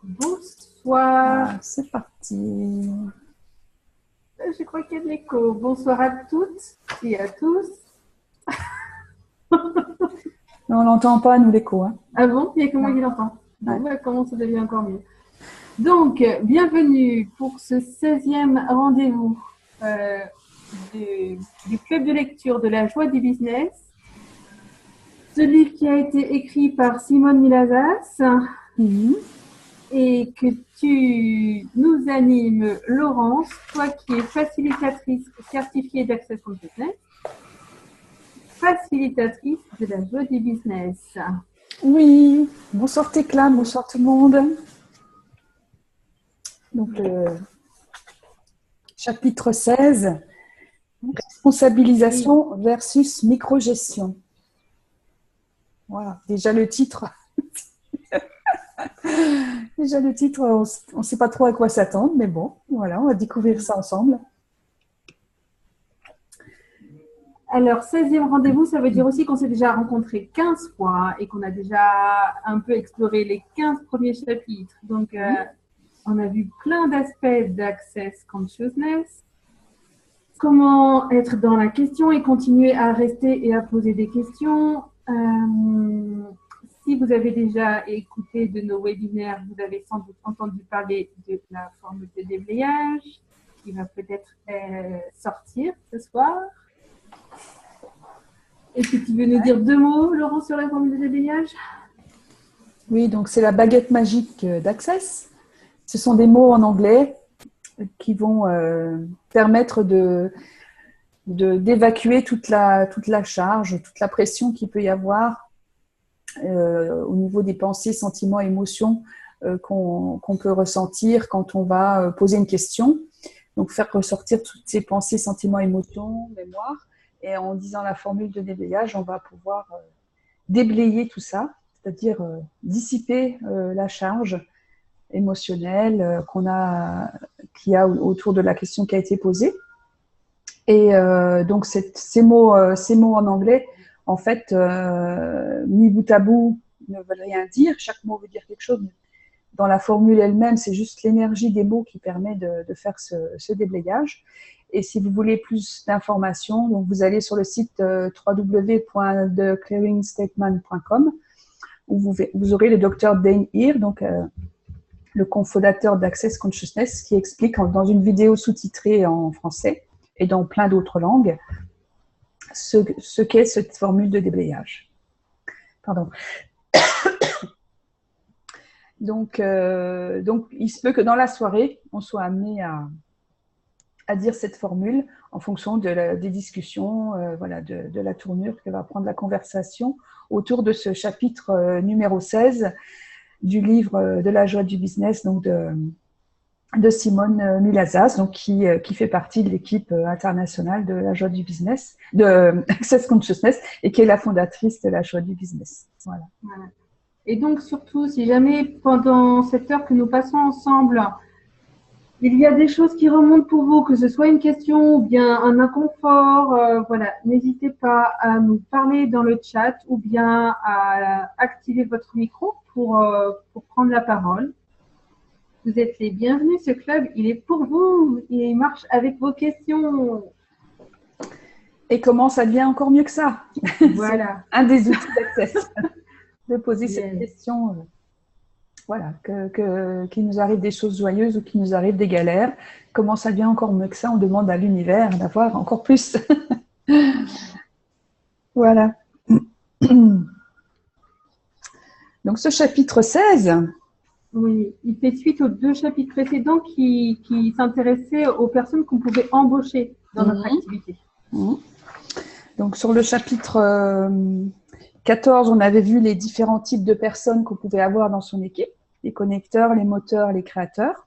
Bonsoir. Ah, c'est parti. Je crois qu'il y a de l'écho. Bonsoir à toutes et à tous. Mais on n'entend pas, nous, l'écho. Hein. Ah bon, il y a que moi Non. qui l'entends. Bon, Ouais. bah, comment ça devient encore mieux. Donc, bienvenue pour ce 16e rendez-vous du club de lecture de la joie du business. Ce livre qui a été écrit par Simone Milazas Mhm. et que tu nous animes, Laurence, toi qui es facilitatrice certifiée d'Access Consciousness, facilitatrice de la joie du business. Oui. Bonsoir Tecla, bonsoir tout le monde. Donc, chapitre 16, Oui. responsabilisation versus microgestion. Voilà, déjà le titre. Déjà le titre, on ne sait pas trop à quoi s'attendre, mais bon, voilà, on va découvrir ça ensemble. Alors, 16e rendez-vous, ça veut dire aussi qu'on s'est déjà rencontrés 15 fois et qu'on a déjà un peu exploré les 15 premiers chapitres. Donc, on a vu plein d'aspects d'Access Consciousness. Comment être dans la question et continuer à rester et à poser des questions. Si vous avez déjà écouté de nos webinaires, vous avez sans doute entendu parler de la formule de déblayage qui va peut-être sortir ce soir. Est-ce que tu veux nous dire deux mots, Laurent, sur la formule de déblayage? Oui, donc c'est la baguette magique d'Access. Ce sont des mots en anglais qui vont permettre d'évacuer toute la charge, toute la pression qu'il peut y avoir au niveau des pensées, sentiments, émotions qu'on peut ressentir quand on va poser une question. Donc, faire ressortir toutes ces pensées, sentiments, émotions, mémoires. Et en disant la formule de déblayage, on va pouvoir déblayer tout ça, c'est-à-dire dissiper la charge émotionnelle qu'il y a autour de la question qui a été posée. Et donc, ces mots en anglais, en fait, mis bout à bout, ne veulent rien dire. Chaque mot veut dire quelque chose. Mais dans la formule elle-même, c'est juste l'énergie des mots qui permet de faire ce déblayage. Et si vous voulez plus d'informations, donc vous allez sur le site www.theclearingstatement.com où vous aurez le docteur Dane Heer, donc le cofondateur d'Access Consciousness, qui explique dans une vidéo sous-titrée en français et dans plein d'autres langues ce qu'est cette formule de déblayage. Pardon. Donc, il se peut que dans la soirée, on soit amené à dire cette formule en fonction des discussions, voilà, de la tournure que va prendre la conversation autour de ce chapitre numéro 16 du livre de la joie du business, donc de Simone Milazas, donc qui fait partie de l'équipe internationale de la joie du business, de Access Consciousness, et qui est la fondatrice de la joie du business. Voilà. Voilà. Et donc, surtout, si jamais pendant cette heure que nous passons ensemble, il y a des choses qui remontent pour vous, que ce soit une question ou bien un inconfort, voilà, n'hésitez pas à nous parler dans le chat ou bien à activer votre micro pour prendre la parole. Vous êtes les bienvenus, ce club, il est pour vous, il marche avec vos questions. Et comment ça devient encore mieux que ça? Voilà. C'est un des outils d'Access, de poser cette question. Voilà, qu'il nous arrive des choses joyeuses ou qu'il nous arrive des galères. Comment ça devient encore mieux que ça? On demande à l'univers d'avoir encore plus. Voilà. Donc ce chapitre 16. Oui, il fait suite aux deux chapitres précédents qui s'intéressaient aux personnes qu'on pouvait embaucher dans notre activité. Donc sur le chapitre 14, on avait vu les différents types de personnes qu'on pouvait avoir dans son équipe, les connecteurs, les moteurs, les créateurs.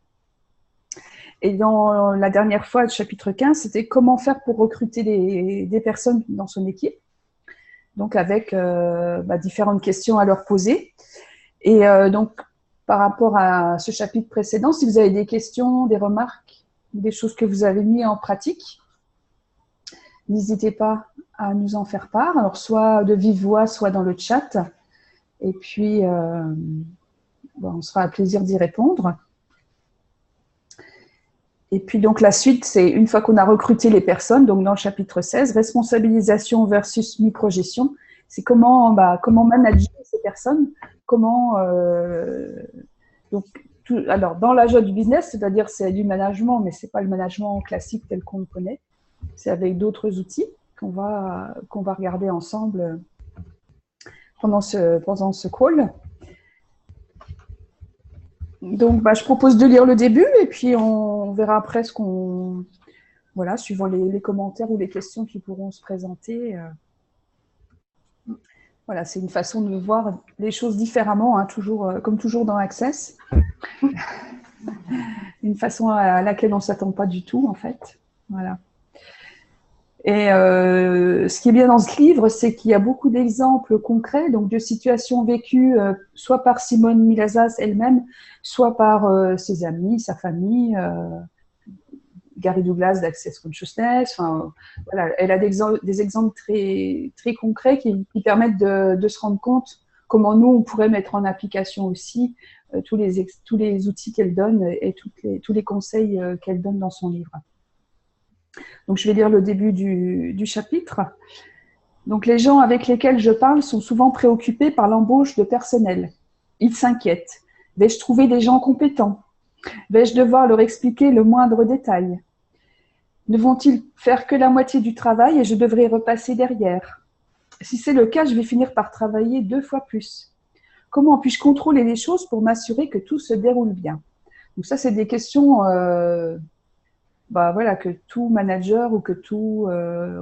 Et dans la dernière fois, le chapitre 15, c'était comment faire pour recruter des personnes dans son équipe. Donc avec différentes questions à leur poser. Et donc, par rapport à ce chapitre précédent, si vous avez des questions, des remarques, des choses que vous avez mis en pratique, n'hésitez pas à nous en faire part. Alors, soit de vive voix, soit dans le chat. Et puis, on sera à plaisir d'y répondre. Et puis donc la suite, c'est une fois qu'on a recruté les personnes, donc dans le chapitre 16, responsabilisation versus microgestion, c'est comment manager ces personnes, alors dans la joie du business, c'est-à-dire c'est du management, mais c'est pas le management classique tel qu'on le connaît, c'est avec d'autres outils qu'on va regarder ensemble pendant ce call. Donc, je propose de lire le début et puis on verra après suivant les commentaires ou les questions qui pourront se présenter. Voilà, c'est une façon de voir les choses différemment, hein, comme toujours dans Access. Une façon à laquelle on ne s'attend pas du tout, en fait. Voilà. Et ce qui est bien dans ce livre, c'est qu'il y a beaucoup d'exemples concrets, donc de situations vécues soit par Simone Milasas elle-même, soit par ses amis, sa famille, Gary Douglas d'Access Consciousness. Enfin, voilà, elle a des exemples très, très concrets qui permettent de se rendre compte comment nous, on pourrait mettre en application aussi tous les outils qu'elle donne et tous les conseils qu'elle donne dans son livre. Donc, je vais lire le début du chapitre. Donc, les gens avec lesquels je parle sont souvent préoccupés par l'embauche de personnel. Ils s'inquiètent. Vais-je trouver des gens compétents? Vais-je devoir leur expliquer le moindre détail? Ne vont-ils faire que la moitié du travail et je devrais repasser derrière? Si c'est le cas, je vais finir par travailler 2 fois plus. Comment puis-je contrôler les choses pour m'assurer que tout se déroule bien? Donc ça, c'est des questions que tout manager ou que tout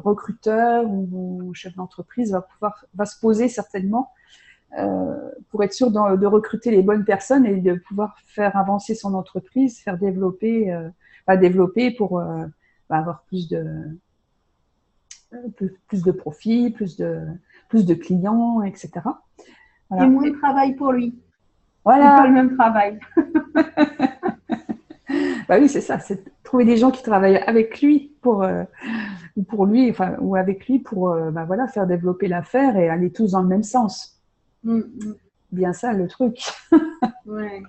recruteur ou chef d'entreprise va se poser certainement pour être sûr de recruter les bonnes personnes et de pouvoir faire avancer son entreprise, faire développer pour avoir plus de profits, plus de clients, etc. Voilà. Et moins de travail pour lui. Voilà. C'est pas le même travail. Oui, c'est ça, c'est trouver des gens qui travaillent avec lui ou pour lui, ou avec lui pour faire développer l'affaire et aller tous dans le même sens. Bien ça, le truc. Ouais.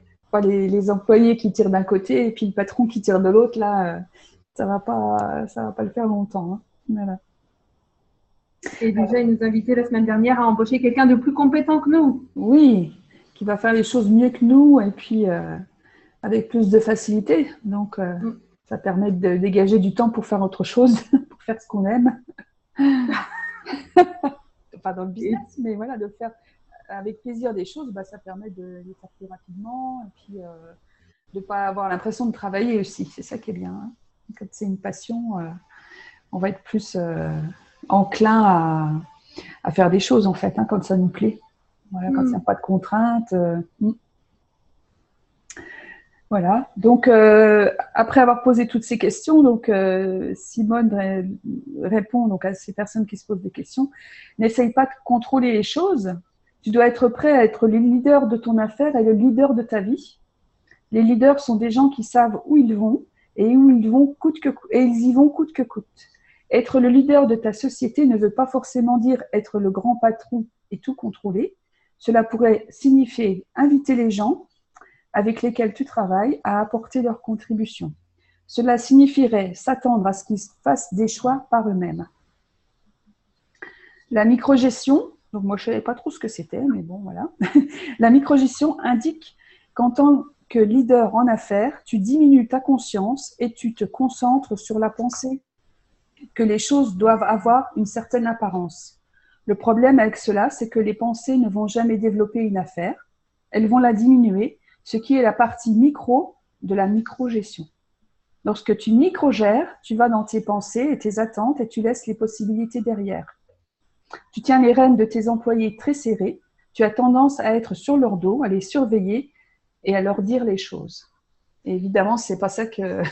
Les employés qui tirent d'un côté et puis le patron qui tire de l'autre, là, ça va pas le faire longtemps. Hein. Voilà. Et déjà, il nous invitait la semaine dernière à embaucher quelqu'un de plus compétent que nous. Oui, qui va faire les choses mieux que nous et puis avec plus de facilité. Donc, ça permet de dégager du temps pour faire autre chose, pour faire ce qu'on aime. Pas dans le business, mais voilà, de faire avec plaisir des choses, ça permet de les faire plus rapidement et puis de ne pas avoir l'impression de travailler aussi. C'est ça qui est bien. Hein. Quand c'est une passion, on va être plus enclin à faire des choses, en fait, hein, quand ça nous plaît. Voilà, quand il n'y a pas de contraintes. Voilà. Donc, après avoir posé toutes ces questions, donc Simone répond donc à ces personnes qui se posent des questions. N'essaye pas de contrôler les choses. Tu dois être prêt à être le leader de ton affaire et le leader de ta vie. Les leaders sont des gens qui savent où ils vont et où ils vont ils y vont coûte que coûte. Être le leader de ta société ne veut pas forcément dire être le grand patron et tout contrôler. Cela pourrait signifier inviter les gens avec lesquels tu travailles à apporter leur contribution. Cela signifierait s'attendre à ce qu'ils fassent des choix par eux-mêmes. La microgestion, donc moi je ne savais pas trop ce que c'était, mais bon voilà. La microgestion indique qu'en tant que leader en affaires, tu diminues ta conscience et tu te concentres sur la pensée que les choses doivent avoir une certaine apparence. Le problème avec cela, c'est que les pensées ne vont jamais développer une affaire, elles vont la diminuer, ce qui est la partie micro de la microgestion. Lorsque tu microgères, tu vas dans tes pensées et tes attentes et tu laisses les possibilités derrière. Tu tiens les rênes de tes employés très serrés, tu as tendance à être sur leur dos, à les surveiller et à leur dire les choses. Et évidemment, c'est pas ça qui va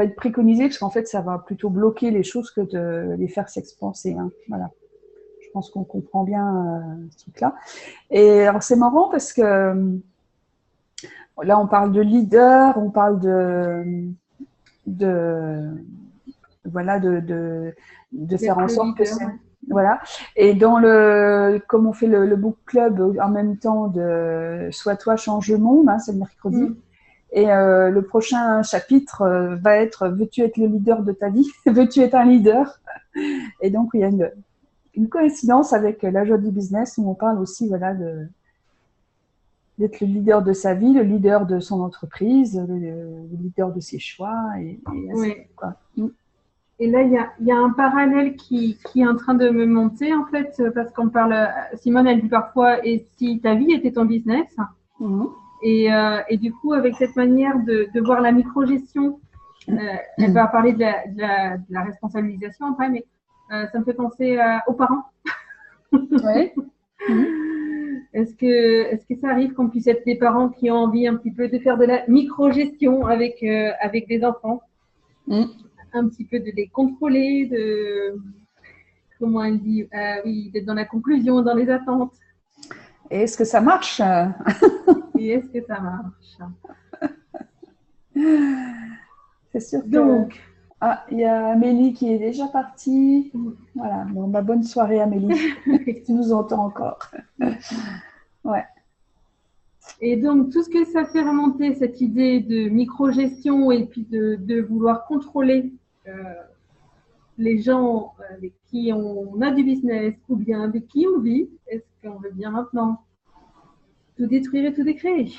être préconisé, parce qu'en fait, ça va plutôt bloquer les choses que de les faire s'expanser. Hein. Voilà. Je pense qu'on comprend bien ce truc-là. Et alors, c'est marrant parce que là, on parle de leader, on parle de faire en sorte que Voilà. Et comme on fait le book club en même temps de Sois toi, change le monde, hein, c'est le mercredi. Et le prochain chapitre va être Veux-tu être le leader de ta vie? Veux-tu être un leader? Et donc, il y a une coïncidence avec la joie du business où on parle aussi voilà, d'être le leader de sa vie, le leader de son entreprise, le leader de ses choix. Oui. Quoi. Et là, il y a un parallèle qui est en train de me monter, en fait, parce qu'on parle, Simone, elle dit parfois, et si ta vie était ton business? Et du coup, avec cette manière de voir la micro-gestion, elle va parler de la responsabilisation après, mais ça me fait penser aux parents. Ouais. Est-ce que ça arrive qu'on puisse être des parents qui ont envie un petit peu de faire de la micro-gestion avec des enfants? Un petit peu de les contrôler, comment elle dit, oui, d'être dans la conclusion, dans les attentes. Et est-ce que ça marche? Et est-ce que ça marche? C'est sûr que... Donc, il y a Amélie qui est déjà partie. Voilà, bon, bonne soirée Amélie, si tu nous entends encore. Ouais. Et donc, tout ce que ça fait remonter, cette idée de micro-gestion et puis de vouloir contrôler les gens avec qui on a du business ou bien avec qui on vit, est-ce qu'on veut bien maintenant tout détruire et tout décréer?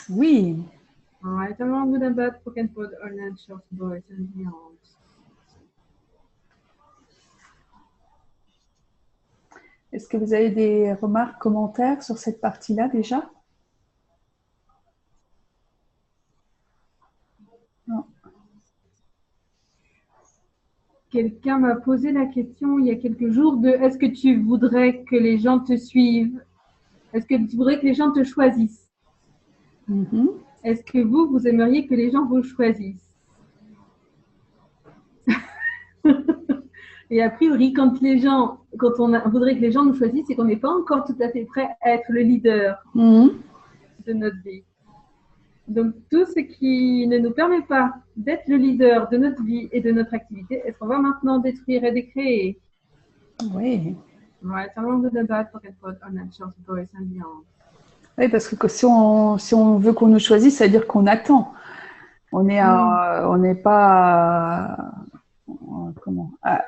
Oui. Right, along with a bad spoken pod or natural voice and beyond. Est-ce que vous avez des remarques, commentaires sur cette partie-là déjà? Non. Quelqu'un m'a posé la question il y a quelques jours de est-ce que tu voudrais que les gens te suivent? Est-ce que tu voudrais que les gens te choisissent? Est-ce que vous aimeriez que les gens vous choisissent? Et a priori, quand on voudrait que les gens nous choisissent, c'est qu'on n'est pas encore tout à fait prêt à être le leader de notre vie. Donc, tout ce qui ne nous permet pas d'être le leader de notre vie et de notre activité, est-ce qu'on va maintenant détruire et décréer? Oui. Right, along with the bad pocket pod or natural voice and beyond. Oui, parce que si on veut qu'on nous choisisse, ça veut dire qu'on attend. On n'est pas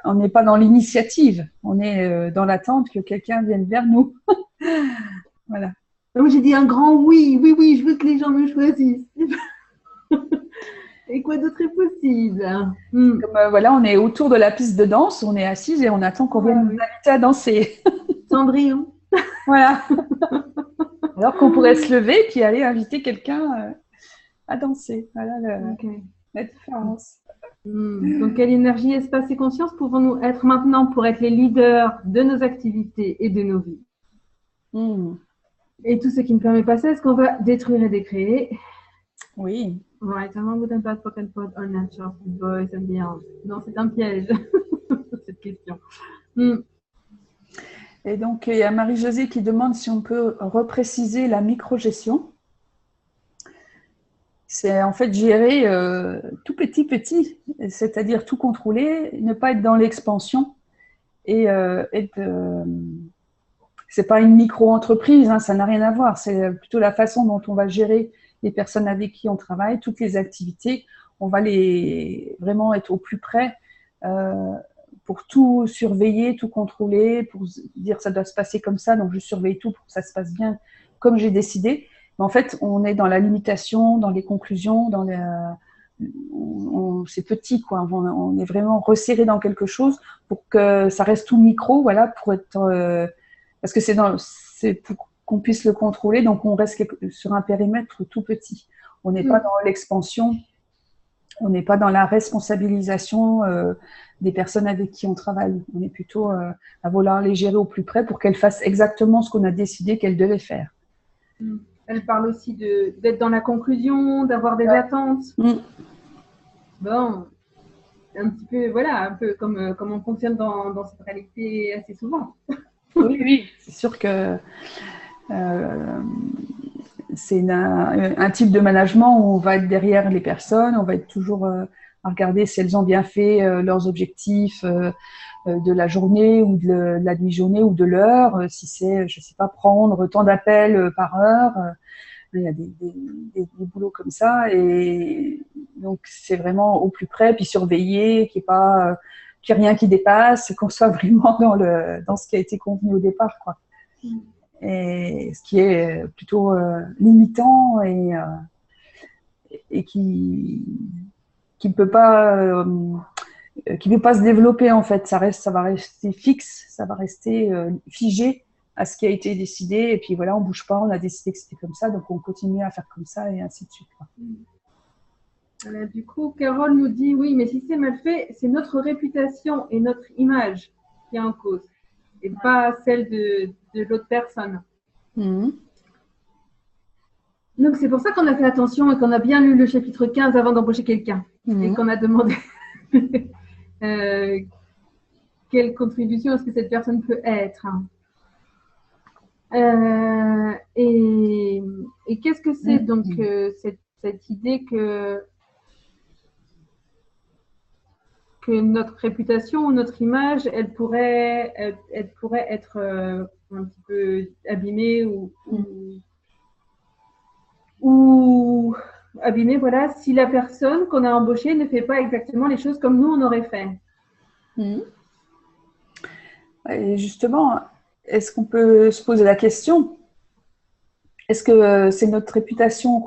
on n'est pas dans l'initiative, on est dans l'attente que quelqu'un vienne vers nous. Voilà. Donc j'ai dit un grand oui, oui, oui, je veux que les gens me choisissent. Et quoi d'autre est possible? Comme voilà, on est autour de la piste de danse, on est assise et on attend qu'on vienne nous inviter à danser. Cendrillon. Voilà. Alors qu'on pourrait se lever et puis aller inviter quelqu'un à danser. Voilà la différence. Donc, quelle énergie, espace et conscience pouvons-nous être maintenant pour être les leaders de nos activités et de nos vies? Et tout ce qui ne permet pas ça, est-ce qu'on va détruire et décréer? Oui. Right, along with a bad spoken pod or natural voice and beyond. Non, c'est un piège, cette question. Et donc, il y a Marie-Josée qui demande si on peut repréciser la micro-gestion. C'est en fait gérer tout petit, c'est-à-dire tout contrôler, ne pas être dans l'expansion et c'est pas une micro-entreprise, hein, ça n'a rien à voir. C'est plutôt la façon dont on va gérer les personnes avec qui on travaille, toutes les activités. On va vraiment être au plus près pour tout surveiller, tout contrôler, pour dire ça doit se passer comme ça, donc je surveille tout pour que ça se passe bien comme j'ai décidé. Mais en fait, on est dans la limitation, dans les conclusions, c'est petit, quoi. On est vraiment resserré dans quelque chose pour que ça reste tout micro, voilà, pour être parce que c'est pour qu'on puisse le contrôler, donc on reste sur un périmètre tout petit. On n'est pas dans l'expansion, on n'est pas dans la responsabilisation des personnes avec qui on travaille. On est plutôt à vouloir les gérer au plus près pour qu'elles fassent exactement ce qu'on a décidé qu'elles devaient faire. Elle parle aussi d'être dans la conclusion, d'avoir des attentes. Bon, un petit peu, voilà, un peu comme on fonctionne dans cette réalité assez souvent. Oui, c'est sûr que c'est un type de management où on va être derrière les personnes, on va être toujours à regarder si elles ont bien fait leurs objectifs de la journée ou de la demi-journée ou de l'heure, si c'est, je sais pas, prendre tant d'appels par heure. Il y a des boulots comme ça, et donc c'est vraiment au plus près, puis surveiller, qu'il n'y ait rien qui dépasse, qu'on soit vraiment dans ce qui a été convenu au départ, quoi. Et ce qui est plutôt limitant et qui ne peut pas se développer, en fait. Ça va rester fixe, ça va rester figé à ce qui a été décidé, et puis voilà, on bouge pas, on a décidé que c'était comme ça, donc on continue à faire comme ça, et ainsi de suite, quoi. Voilà, du coup, Carole nous dit, oui, mais si c'est mal fait, c'est notre réputation et notre image qui est en cause, et pas celle de l'autre personne. Donc, c'est pour ça qu'on a fait attention et qu'on a bien lu le chapitre 15 avant d'embaucher quelqu'un, et qu'on a demandé quelle contribution est-ce que cette personne peut être. Et qu'est-ce que c'est donc cette idée que notre réputation ou notre image, elle pourrait être un petit peu abîmée ou abîmée, voilà, si la personne qu'on a embauchée ne fait pas exactement les choses comme nous on aurait fait. Et justement, est-ce qu'on peut se poser la question, est-ce que c'est notre réputation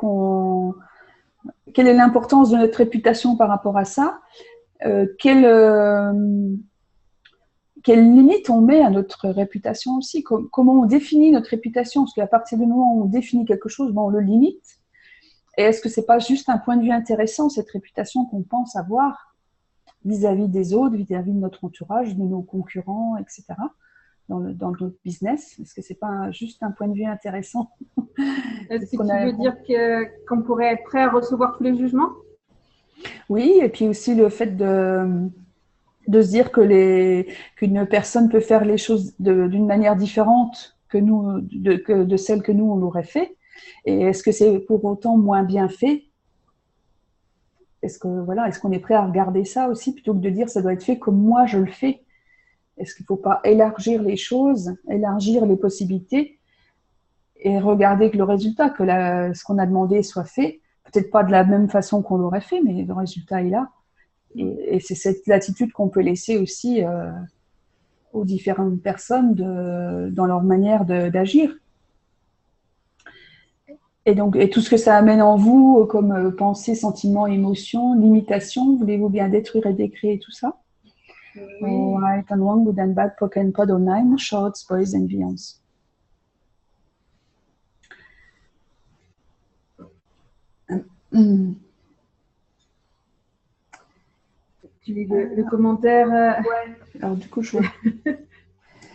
quelle est l'importance de notre réputation par rapport à ça? Quelle limite on met à notre réputation aussi? Comment on définit notre réputation? Parce qu'à partir du moment où on définit quelque chose, on le limite. Et est-ce que c'est pas juste un point de vue intéressant, cette réputation qu'on pense avoir vis-à-vis des autres, vis-à-vis de notre entourage, de nos concurrents, etc., dans notre business? Est-ce que c'est pas juste un point de vue intéressant? Est-ce que tu veux dire qu'on pourrait être prêt à recevoir tous les jugements? Oui, et puis aussi le fait de se dire qu'une personne peut faire les choses d'une manière différente que nous, de celle que nous on l'aurait fait. Et est-ce que c'est pour autant moins bien fait? Est-ce qu'on est prêt à regarder ça aussi, plutôt que de dire ça doit être fait comme moi je le fais? Est-ce qu'il ne faut pas élargir les choses, élargir les possibilités et regarder que le résultat, ce qu'on a demandé soit fait, peut-être pas de la même façon qu'on l'aurait fait, mais le résultat est là. Et c'est cette latitude qu'on peut laisser aussi aux différentes personnes dans leur manière d'agir. Et tout ce que ça amène en vous, comme pensée, sentiment, émotion, limitation, voulez-vous bien détruire et décréer tout ça? Oui. Right and wrong, good and bad, poke and pod online, shorts, boys and beyonds. Tu lis le commentaire. Ouais. Alors du coup,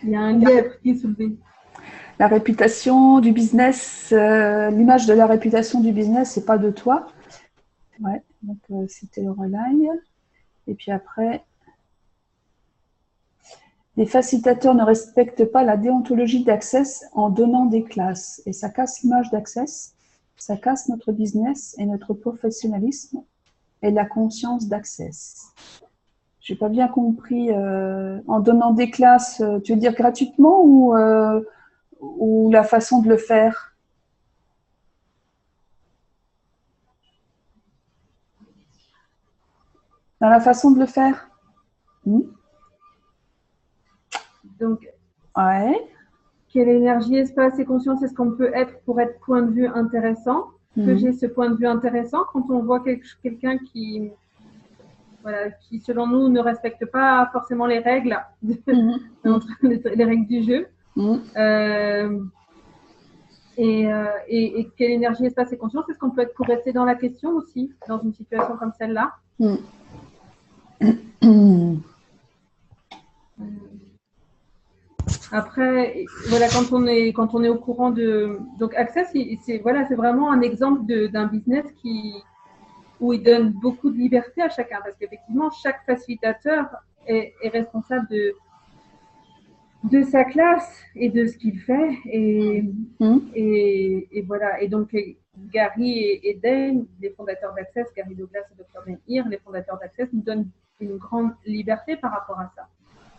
Il y a un lièvre qui est soulevé. La réputation du business, l'image de la réputation du business, c'est pas de toi. Ouais, donc c'était le relay. Et puis après, les facilitateurs ne respectent pas la déontologie d'Access en donnant des classes. Et ça casse l'image d'Access, ça casse notre business et notre professionnalisme et la conscience d'Access. J'ai pas bien compris. En donnant des classes, tu veux dire gratuitement ou la façon de le faire? Dans la façon de le faire? Donc, ouais. Quelle énergie, espace et conscience est-ce qu'on peut être pour être point de vue intéressant? Que j'ai ce point de vue intéressant quand on voit quelqu'un qui, selon nous, ne respecte pas forcément les règles, les règles du jeu. Et quelle énergie, espace et conscience est-ce qu'on peut être pour rester dans la question aussi, dans une situation comme celle-là? Après, voilà, quand on est au courant de… Donc, Access, c'est vraiment un exemple d'un business où il donne beaucoup de liberté à chacun, parce qu'effectivement, chaque facilitateur est responsable de sa classe et de ce qu'il fait. Mmh. Et voilà. Et donc, Gary et Dane, les fondateurs d'Access, Gary Douglas et Dr. Dane Ear, les fondateurs d'Access, nous donnent une grande liberté par rapport à ça.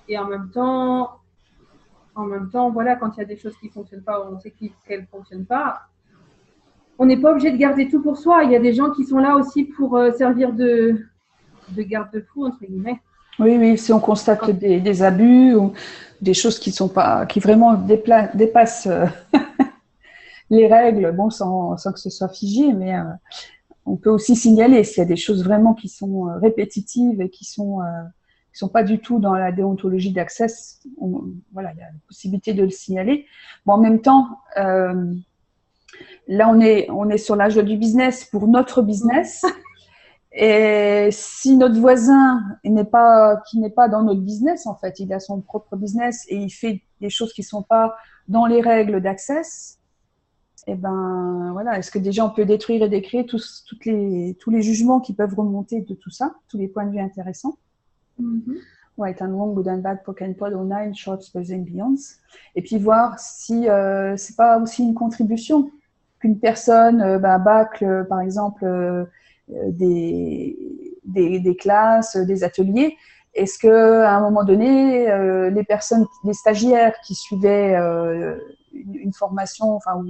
Et en même temps, voilà, quand il y a des choses qui ne fonctionnent pas, on sait qu'elles ne fonctionnent pas, on n'est pas obligé de garder tout pour soi. Il y a des gens qui sont là aussi pour servir de garde-fou, entre guillemets. Oui, oui, si on constate des abus ou des choses qui vraiment dépassent les règles, bon, sans que ce soit figé, mais on peut aussi signaler s'il y a des choses vraiment qui sont répétitives et qui sont pas du tout dans la déontologie d'Access. Voilà, il y a la possibilité de le signaler. Bon, en même temps, là, on est sur l'âge du business pour notre business. Et si notre voisin qui n'est pas dans notre business, en fait, il a son propre business et il fait des choses qui sont pas dans les règles d'Access, eh ben, voilà. Est-ce que déjà on peut détruire et décrire tous les jugements qui peuvent remonter de tout ça, tous les points de vue intéressants? Right and wrong, good and bad, poke and pod, online, shorts, boys and beyonds. Et puis voir si c'est pas aussi une contribution qu'une personne bâcle, par exemple, des classes, des ateliers. Est-ce que à un moment donné, les stagiaires qui suivaient une formation, enfin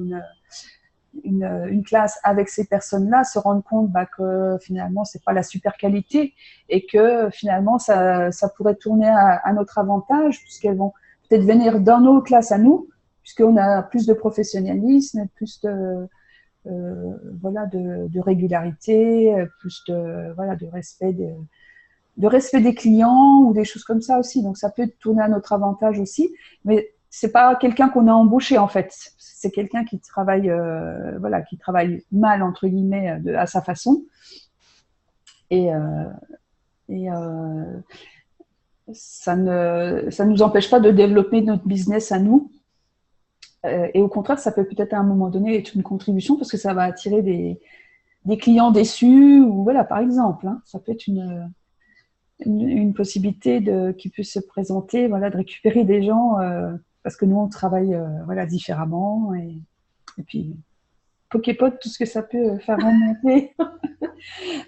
une classe avec ces personnes-là se rendent compte que finalement c'est pas la super qualité et que finalement ça pourrait tourner à notre avantage puisqu'elles vont peut-être venir dans nos classes à nous puisqu'on a plus de professionnalisme, plus de régularité, plus de respect des clients ou des choses comme ça aussi. Donc ça peut tourner à notre avantage aussi, mais c'est pas quelqu'un qu'on a embauché en fait. C'est quelqu'un qui travaille mal entre guillemets à sa façon. Et ça nous empêche pas de développer notre business à nous. Et au contraire, ça peut peut-être à un moment donné être une contribution parce que ça va attirer des clients déçus ou voilà, par exemple. Ça peut être une possibilité qui peut se présenter, voilà, de récupérer des gens parce que nous on travaille différemment et puis Poképod, tout ce que ça peut faire remonter.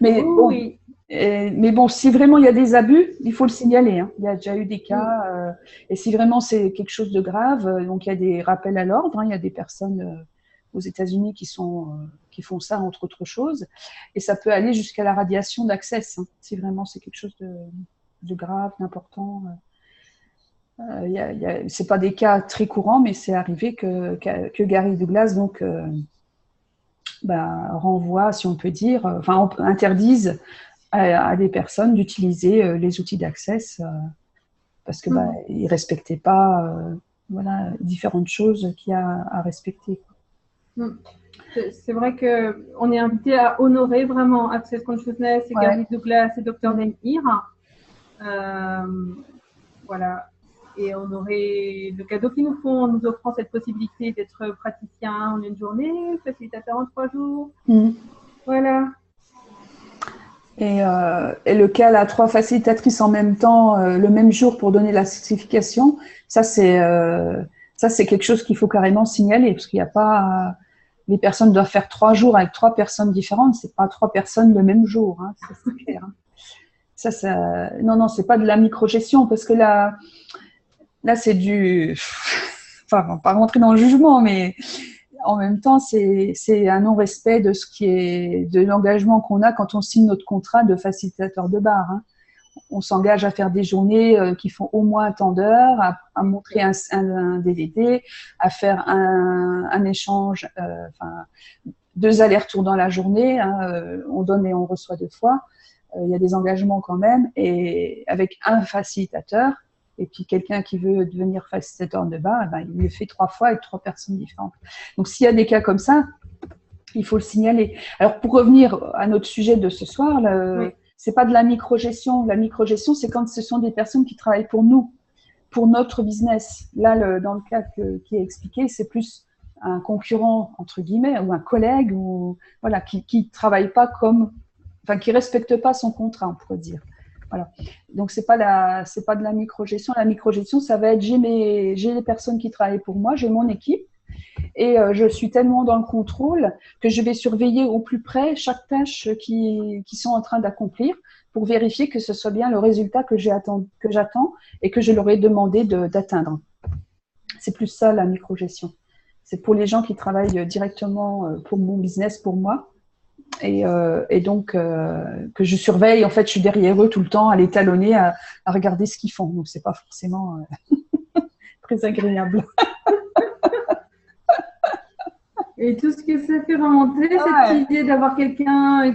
Mais bon, oui. mais bon, si vraiment il y a des abus, il faut le signaler. Il y a déjà eu des cas et si vraiment c'est quelque chose de grave, donc il y a des rappels à l'ordre. Il y a des personnes aux États-Unis qui font ça entre autres choses et ça peut aller jusqu'à la radiation d'Access si vraiment c'est quelque chose de grave, d'important. C'est pas des cas très courants, mais c'est arrivé que Gary Douglas donc renvoie, si on peut dire, interdise à des personnes d'utiliser les outils d'Access parce que ils respectaient pas différentes choses qu'il y a à respecter. C'est vrai qu'on est invité à honorer vraiment Access Consciousness et Gary Douglas et Dr. Dane Ear. Voilà. Et honorer le cadeau qu'ils nous font en nous offrant cette possibilité d'être praticien en une journée, facilitateur en 3 jours. Voilà. Et le cas, là, 3 facilitatrices en même temps, le même jour pour donner la certification, ça c'est quelque chose qu'il faut carrément signaler parce qu'il n'y a pas les personnes doivent faire 3 jours avec 3 personnes différentes, c'est pas 3 personnes le même jour, ça c'est clair. Non, c'est pas de la microgestion parce que là c'est du, enfin, on va pas rentrer dans le jugement, mais en même temps, c'est un non-respect de ce qui est de l'engagement qu'on a quand on signe notre contrat de facilitateur de bar. On s'engage à faire des journées qui font au moins tant d'heures, à montrer un DVD, à faire un échange, 2 allers-retours dans la journée. On donne et on reçoit 2 fois. Il y a des engagements quand même, et avec un facilitateur. Et puis quelqu'un qui veut devenir facilitateur de bar, il le fait 3 fois avec 3 personnes différentes. Donc s'il y a des cas comme ça, il faut le signaler. Alors pour revenir à notre sujet de ce soir, c'est pas de la microgestion. La microgestion, c'est quand ce sont des personnes qui travaillent pour nous, pour notre business. Là, dans le cas qui est expliqué, c'est plus un concurrent entre guillemets ou un collègue ou qui travaille pas qui respecte pas son contrat, on pourrait dire. Voilà. Donc, c'est pas de la microgestion. La microgestion, ça va être j'ai les personnes qui travaillent pour moi, j'ai mon équipe et je suis tellement dans le contrôle que je vais surveiller au plus près chaque tâche qui sont en train d'accomplir pour vérifier que ce soit bien le résultat que j'attends et que je leur ai demandé d'atteindre. C'est plus ça la microgestion. C'est pour les gens qui travaillent directement pour mon business, pour moi. Et donc que je surveille, en fait, je suis derrière eux tout le temps, à les talonner, à regarder ce qu'ils font. Donc, c'est pas forcément très agréable. Et tout ce que ça fait remonter, cette idée d'avoir quelqu'un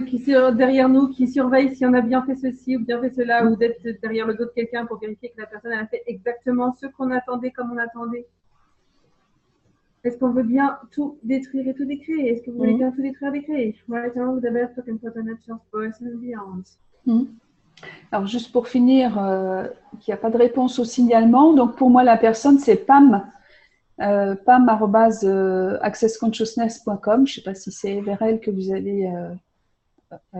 derrière nous qui surveille si on a bien fait ceci ou bien fait cela, ou d'être derrière le dos de quelqu'un pour vérifier que la personne a fait exactement ce qu'on attendait comme on attendait. Est-ce qu'on veut bien tout détruire et tout décréer? Est-ce que vous voulez bien tout détruire et décréer? Right now, the best can put on a chance person and beyond. Alors, juste pour finir, qu'il n'y a pas de réponse au signalement. Donc, pour moi, la personne, c'est Pam. Pam@accessconsciousness.com. Je ne sais pas si c'est vers elle que vous allez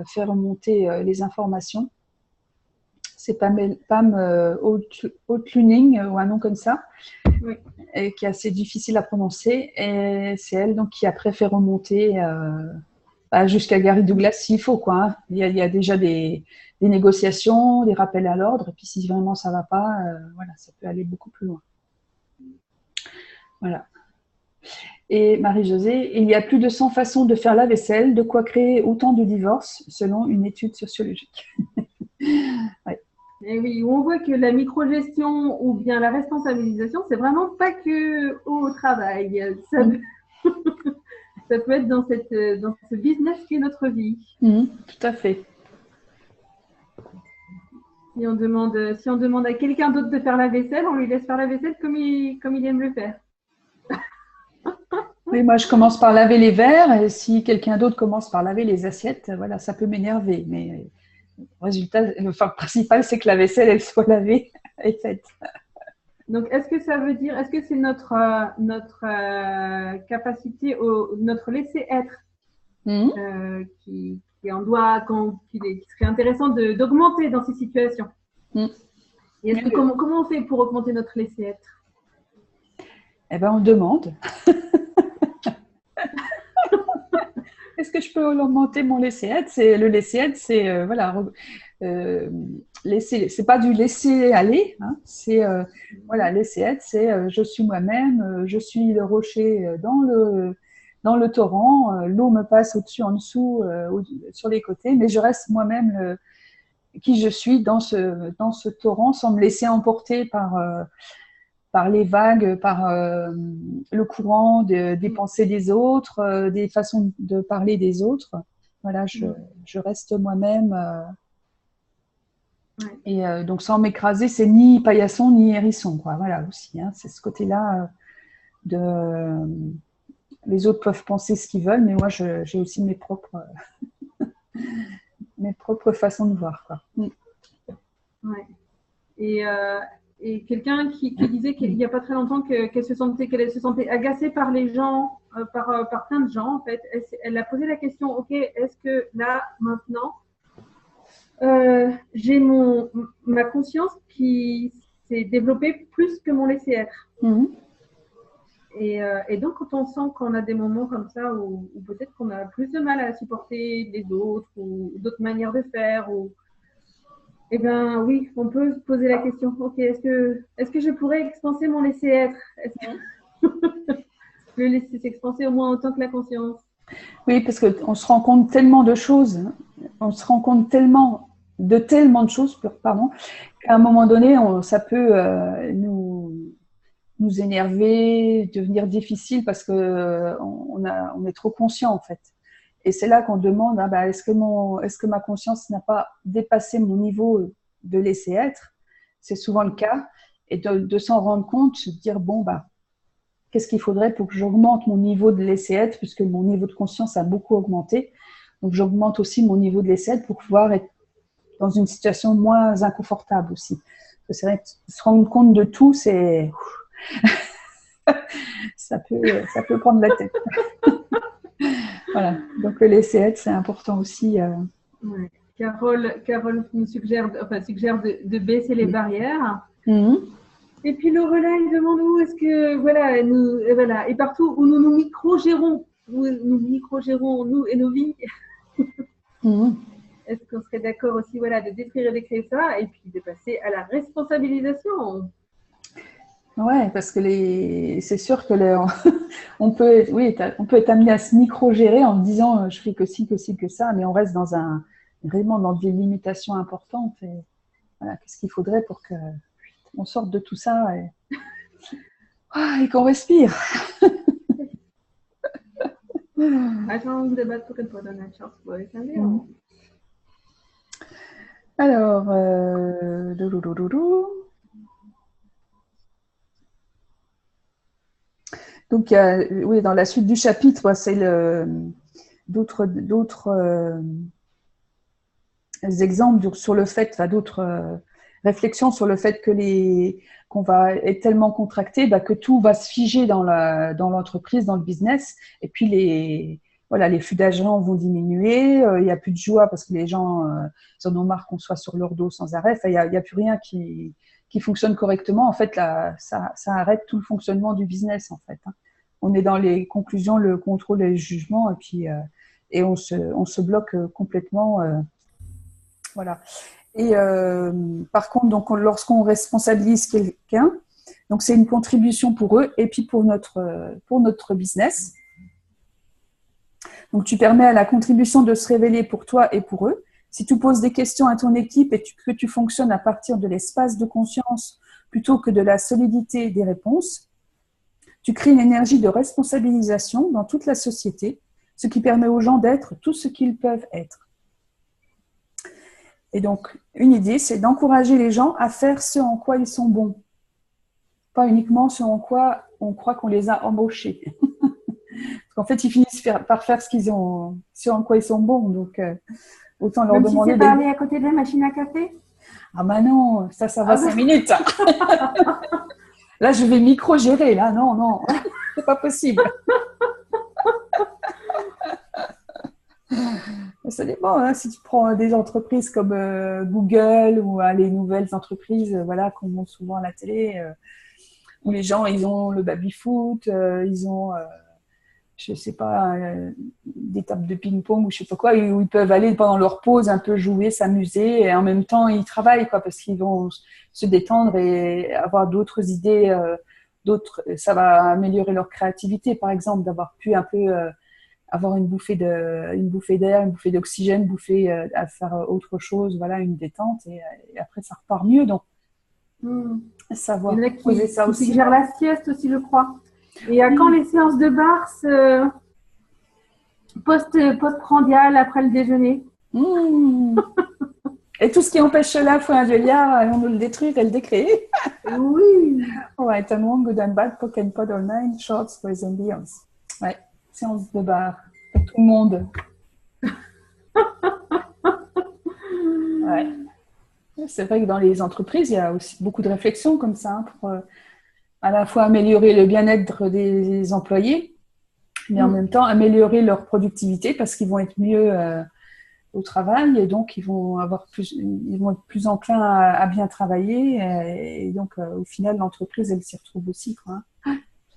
faire remonter les informations. C'est Pam Outluning ou un nom comme ça, et qui est assez difficile à prononcer. Et c'est elle donc qui après fait remonter jusqu'à Gary Douglas s'il faut, quoi. Hein. Il y a déjà des négociations, des rappels à l'ordre. Et puis si vraiment ça ne va pas, voilà, ça peut aller beaucoup plus loin. Voilà. Et Marie-Josée, il y a plus de 100 façons de faire la vaisselle, de quoi créer autant de divorces, selon une étude sociologique. Ouais. Et oui, on voit que la microgestion ou bien la responsabilisation, c'est vraiment pas que au travail. Ça peut être dans ce business qui est notre vie. Tout à fait. Si on demande à quelqu'un d'autre de faire la vaisselle, on lui laisse faire la vaisselle comme il aime le faire. Oui, moi je commence par laver les verres et si quelqu'un d'autre commence par laver les assiettes, voilà, ça peut m'énerver. Mais le principal, c'est que la vaisselle, elle soit lavée et faite. Donc, est-ce que c'est notre capacité, notre laisser-être qui serait intéressant d'augmenter dans ces situations? Et comment on fait pour augmenter notre laisser-être? Eh bien, on demande. Est-ce que je peux augmenter mon laisser-être? Le laisser-être, c'est c'est pas du laisser aller, hein, c'est laisser-être, c'est je suis moi-même, je suis le rocher dans le torrent, l'eau me passe au-dessus, en dessous, sur les côtés, mais je reste moi-même qui je suis dans ce torrent sans me laisser emporter par les vagues, par le courant des pensées des autres, des façons de parler des autres. Voilà, je reste moi-même. Et donc, sans m'écraser, c'est ni paillasson ni hérisson, quoi. Voilà, aussi. Hein, c'est ce côté-là les autres peuvent penser ce qu'ils veulent, mais moi, j'ai aussi mes propres façons de voir, quoi. Ouais. Et quelqu'un qui disait qu'il n'y a pas très longtemps qu'elle se sentait agacée par les gens, par plein de gens, en fait. Elle a posé la question, ok, est-ce que là, maintenant, j'ai ma conscience qui s'est développée plus que mon laisser-être. Et donc, quand on sent qu'on a des moments comme ça où peut-être qu'on a plus de mal à supporter les autres ou d'autres manières de faire, eh bien, oui, on peut se poser la question, ok, est-ce que je pourrais expanser mon laisser-être? Est-ce que le laisser s'expanser au moins autant que la conscience? Oui, parce qu'on se rend compte tellement de choses, on se rend compte tellement de choses, pardon, qu'à un moment donné, ça peut nous énerver, devenir difficile parce qu'on est trop conscient, en fait. Et c'est là qu'on demande, est-ce que ma conscience n'a pas dépassé mon niveau de laisser être? C'est souvent le cas. Et de s'en rendre compte, de dire, qu'est-ce qu'il faudrait pour que j'augmente mon niveau de laisser être, puisque mon niveau de conscience a beaucoup augmenté. Donc, j'augmente aussi mon niveau de laisser être pour pouvoir être dans une situation moins inconfortable aussi. Parce que c'est vrai que se rendre compte de tout, c'est... ça peut prendre la tête. Voilà, donc le laisser être, c'est important aussi. Ouais. Carole nous suggère de baisser les barrières. Mhm. Et puis Lorelai demande où est-ce que, voilà, voilà, et partout où nous micro-gérons, nous et nos vies. Mhm. Est-ce qu'on serait d'accord aussi, voilà, de décrire et d'écrire ça, et puis de passer à la responsabilisation? Ouais, parce que c'est sûr que on peut, on peut être amené à se micro-gérer en disant je fais que ci, que ci, que ça, mais on reste vraiment dans des limitations importantes. Et voilà, qu'est-ce qu'il faudrait pour que on sorte de tout ça et qu'on respire. Alors, donc, oui, dans la suite du chapitre, c'est d'autres exemples sur le fait, enfin, d'autres réflexions sur le fait que qu'on va être tellement contracté que tout va se figer dans l'entreprise, dans le business, et puis les flux d'argent vont diminuer, il n'y a plus de joie parce que les gens ils en ont marre qu'on soit sur leur dos sans arrêt, il n'y a plus rien qui fonctionne correctement. En fait, là, ça arrête tout le fonctionnement du business, en fait. Hein. On est dans les conclusions, le contrôle et le jugement, et puis et on se bloque complètement. Voilà. Et par contre, donc, lorsqu'on responsabilise quelqu'un, donc c'est une contribution pour eux et puis pour notre business. Donc, tu permets à la contribution de se révéler pour toi et pour eux. Si tu poses des questions à ton équipe et que tu fonctionnes à partir de l'espace de conscience plutôt que de la solidité des réponses, tu crées une énergie de responsabilisation dans toute la société, ce qui permet aux gens d'être tout ce qu'ils peuvent être. Et donc, une idée, c'est d'encourager les gens à faire ce en quoi ils sont bons. Pas uniquement ce en quoi on croit qu'on les a embauchés. Parce qu'en fait, ils finissent par faire ce en quoi ils sont bons. Donc, autant leur demander... Même si c'est pas aller à côté de la machine à café? Ah bah non, ça va 5 minutes. Là, je vais micro-gérer. Là, non, c'est pas possible. Ça dépend. Hein, si tu prends des entreprises comme Google ou les nouvelles entreprises qu'on montre souvent à la télé, où les gens, ils ont le baby-foot, ils ont... je sais pas, des tables de ping-pong ou je sais pas quoi, où ils peuvent aller pendant leur pause un peu jouer, s'amuser et en même temps ils travaillent parce qu'ils vont se détendre et avoir d'autres idées, ça va améliorer leur créativité par exemple, d'avoir pu un peu avoir une bouffée d'air, une bouffée d'oxygène, à faire autre chose, une détente et après ça repart mieux donc savoir poser ça aussi. Qui gère la sieste aussi je crois. Et à quand les séances de Barthes post-prandial après le déjeuner? Et tout ce qui empêche cela, faut un on nous le détruire et le décréer. Oui. Right, and one good and bad, poke and pod all nine, shorts, boys and beyonds. Ouais, séance de bar pour tout le monde. Ouais. C'est vrai que dans les entreprises, il y a aussi beaucoup de réflexions comme ça pour à la fois améliorer le bien-être des employés, mais en même temps améliorer leur productivité parce qu'ils vont être mieux au travail et donc ils vont être plus enclins à bien travailler et donc au final l'entreprise elle s'y retrouve aussi quoi.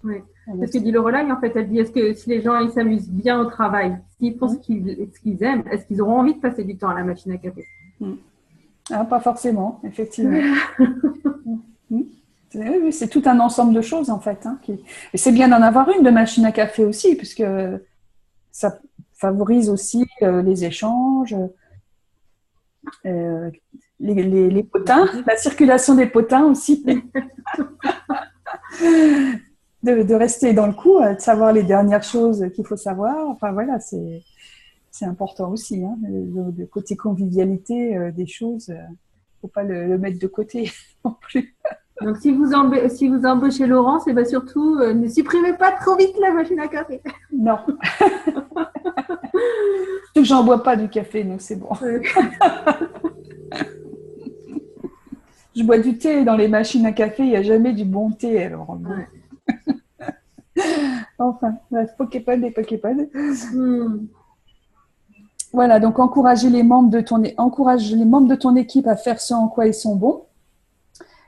Oui. C'est ce que dit Lorelai en fait. Elle dit est-ce que si les gens ils s'amusent bien au travail, s'ils font ce qu'ils aiment, est-ce qu'ils auront envie de passer du temps à la machine à café? Pas forcément, effectivement. Oui, c'est tout un ensemble de choses en fait. Et c'est bien d'en avoir une de machine à café aussi, puisque ça favorise aussi les échanges, les potins, la circulation des potins aussi. de rester dans le coup, de savoir les dernières choses qu'il faut savoir. Enfin voilà, c'est important aussi. Le côté convivialité des choses, il ne faut pas le mettre de côté non plus. Donc, si vous embauchez Laurence, et surtout, ne supprimez pas trop vite la machine à café. Non. Surtout que j'en bois pas du café, donc c'est bon. Je bois du thé dans les machines à café, il n'y a jamais du bon thé. Alors, enfin, bref, Poképod et Poképod. Voilà, donc encourage les membres de ton équipe à faire ce en quoi ils sont bons.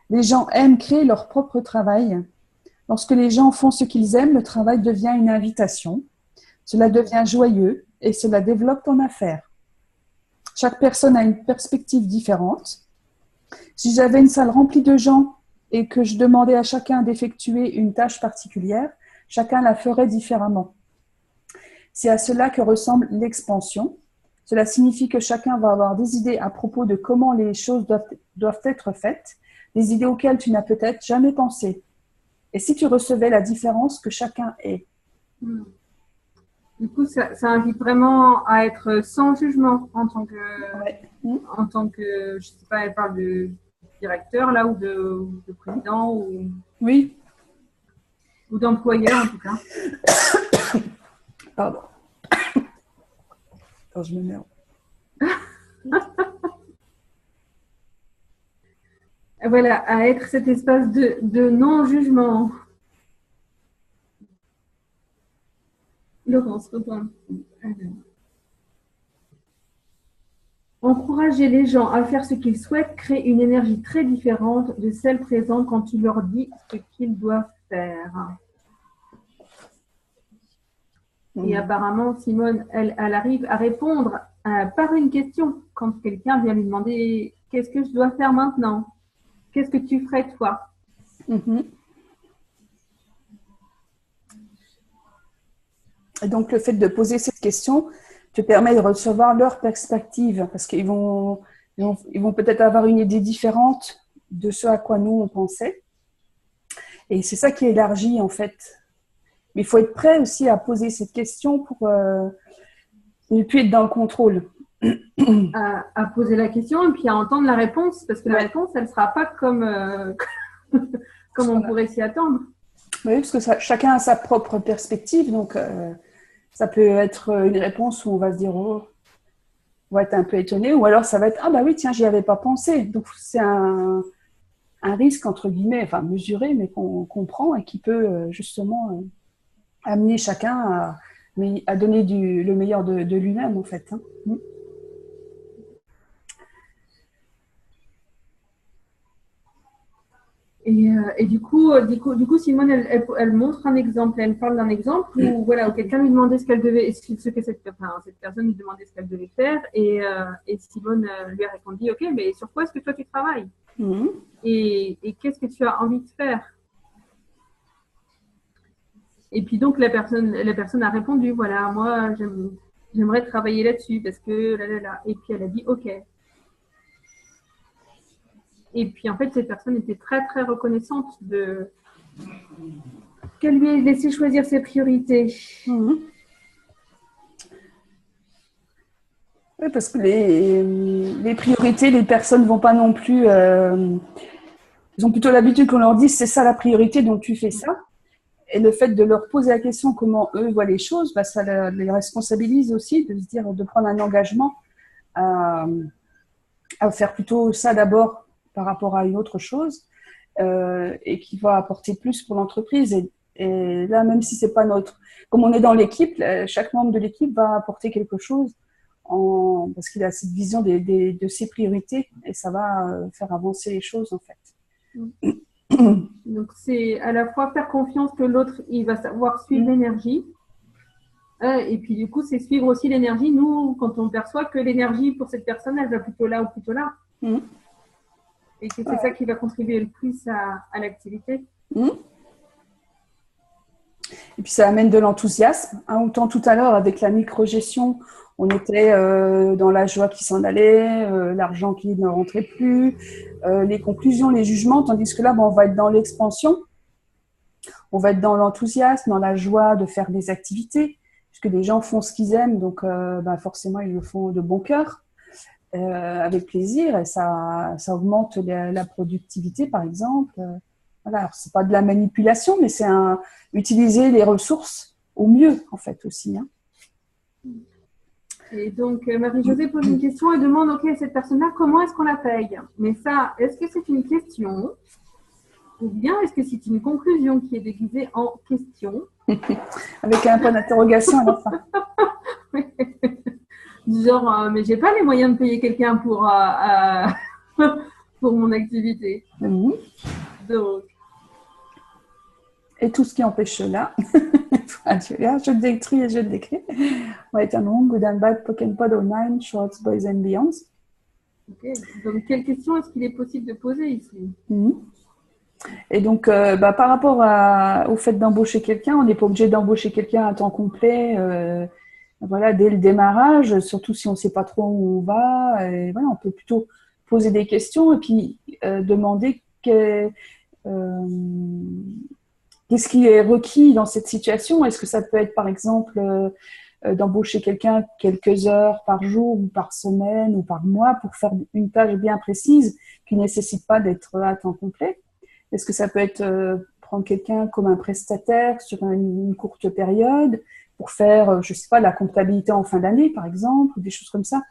Les gens aiment créer leur propre travail. Lorsque les gens font ce qu'ils aiment, le travail devient une invitation. Cela devient joyeux et cela développe ton affaire. Chaque personne a une perspective différente. Si j'avais une salle remplie de gens et que je demandais à chacun d'effectuer une tâche particulière, chacun la ferait différemment. C'est à cela que ressemble l'expansion. Cela signifie que chacun va avoir des idées à propos de comment les choses doivent être faites, des idées auxquelles tu n'as peut-être jamais pensé. Et si tu recevais la différence que chacun est? Du coup, ça invite vraiment à être sans jugement en tant que, je sais pas, elle parle de directeur là ou de président ou d'employeur en tout cas. Pardon. Quand je me mets. Voilà, à être cet espace de non-jugement. Laurence, retourne. Encourager les gens à faire ce qu'ils souhaitent crée une énergie très différente de celle présente quand tu leur dis ce qu'ils doivent faire. Et apparemment, Simone, elle arrive à répondre par une question. Quand quelqu'un vient lui demander « Qu'est-ce que je dois faire maintenant? Qu'est-ce que tu ferais toi ?» Et donc, le fait de poser cette question te permet de recevoir leur perspective parce qu'ils vont peut-être avoir une idée différente de ce à quoi nous, on pensait. Et c'est ça qui élargit, en fait. Mais il faut être prêt aussi à poser cette question pour ne plus être dans le contrôle. À poser la question et puis à entendre la réponse, parce que la réponse, elle ne sera pas comme on pourrait s'y attendre. Oui, parce que chacun a sa propre perspective, donc ça peut être une réponse où on va se dire oh, on va être un peu étonné, ou alors ça va être ah bah oui tiens j'y avais pas pensé. Donc c'est un risque entre guillemets, enfin mesuré, mais qu'on prend et qui peut justement amener chacun à donner le meilleur de lui-même en fait. Et du coup, Simone, elle montre un exemple, elle parle d'un exemple où quelqu'un lui demandait ce que cette personne lui demandait ce qu'elle devait faire, et Simone lui a répondu, ok, mais sur quoi est-ce que toi tu travailles? Et qu'est-ce que tu as envie de faire? Et puis donc la personne a répondu, voilà, moi j'aimerais travailler là-dessus parce que là. Et puis elle a dit, ok. Et puis, en fait, cette personne était très, très reconnaissante qu'elle lui ait laissé choisir ses priorités. Oui, parce que les priorités, les personnes ne vont pas non plus... ils ont plutôt l'habitude qu'on leur dise « c'est ça la priorité, donc tu fais ça ». Et le fait de leur poser la question comment eux voient les choses, ça les responsabilise aussi de se dire, de prendre un engagement à faire plutôt ça d'abord par rapport à une autre chose et qui va apporter plus pour l'entreprise. Et là, même si c'est pas comme on est dans l'équipe, chaque membre de l'équipe va apporter quelque chose parce qu'il a cette vision de ses priorités et ça va faire avancer les choses en fait. Donc c'est à la fois faire confiance que l'autre il va savoir suivre l'énergie et puis du coup c'est suivre aussi l'énergie. Nous, quand on perçoit que l'énergie pour cette personne elle va plutôt là ou plutôt là. Et que c'est ça qui va contribuer le plus à l'activité. Et puis ça amène de l'enthousiasme. Autant tout à l'heure avec la micro-gestion, on était dans la joie qui s'en allait, l'argent qui ne rentrait plus, les conclusions, les jugements, tandis que là, on va être dans l'expansion, on va être dans l'enthousiasme, dans la joie de faire des activités, puisque les gens font ce qu'ils aiment, donc forcément ils le font de bon cœur. Avec plaisir et ça augmente la productivité par exemple. Voilà, c'est pas de la manipulation mais c'est utiliser les ressources au mieux en fait aussi. Et donc Marie-Josée pose une question et demande ok cette personne-là comment est-ce qu'on la paye? Mais ça, est-ce que c'est une question ou bien est-ce que c'est une conclusion qui est déguisée en question avec un point d'interrogation à la fin? Genre, mais j'ai pas les moyens de payer quelqu'un pour, pour mon activité. Mhm. Donc, Et tout ce qui empêche cela. Ja, je décris et je décris. Right and wrong, good and bad, Pokémon Pod, online, shorts, boys and beyonds. okay. Donc, quelle question est-ce qu'il est possible de poser ici? Mhm. Et donc, par rapport au fait d'embaucher quelqu'un, on n'est pas obligé d'embaucher quelqu'un à temps complet voilà, dès le démarrage, surtout si on ne sait pas trop où on va. Et voilà, on peut plutôt poser des questions et puis demander qu'est-ce qui est requis dans cette situation. Est-ce que ça peut être, par exemple, d'embaucher quelqu'un quelques heures par jour ou par semaine ou par mois pour faire une tâche bien précise qui ne nécessite pas d'être à temps complet? Est-ce que ça peut être prendre quelqu'un comme un prestataire sur une courte période pour faire, je ne sais pas, la comptabilité en fin d'année, par exemple, ou des choses comme ça,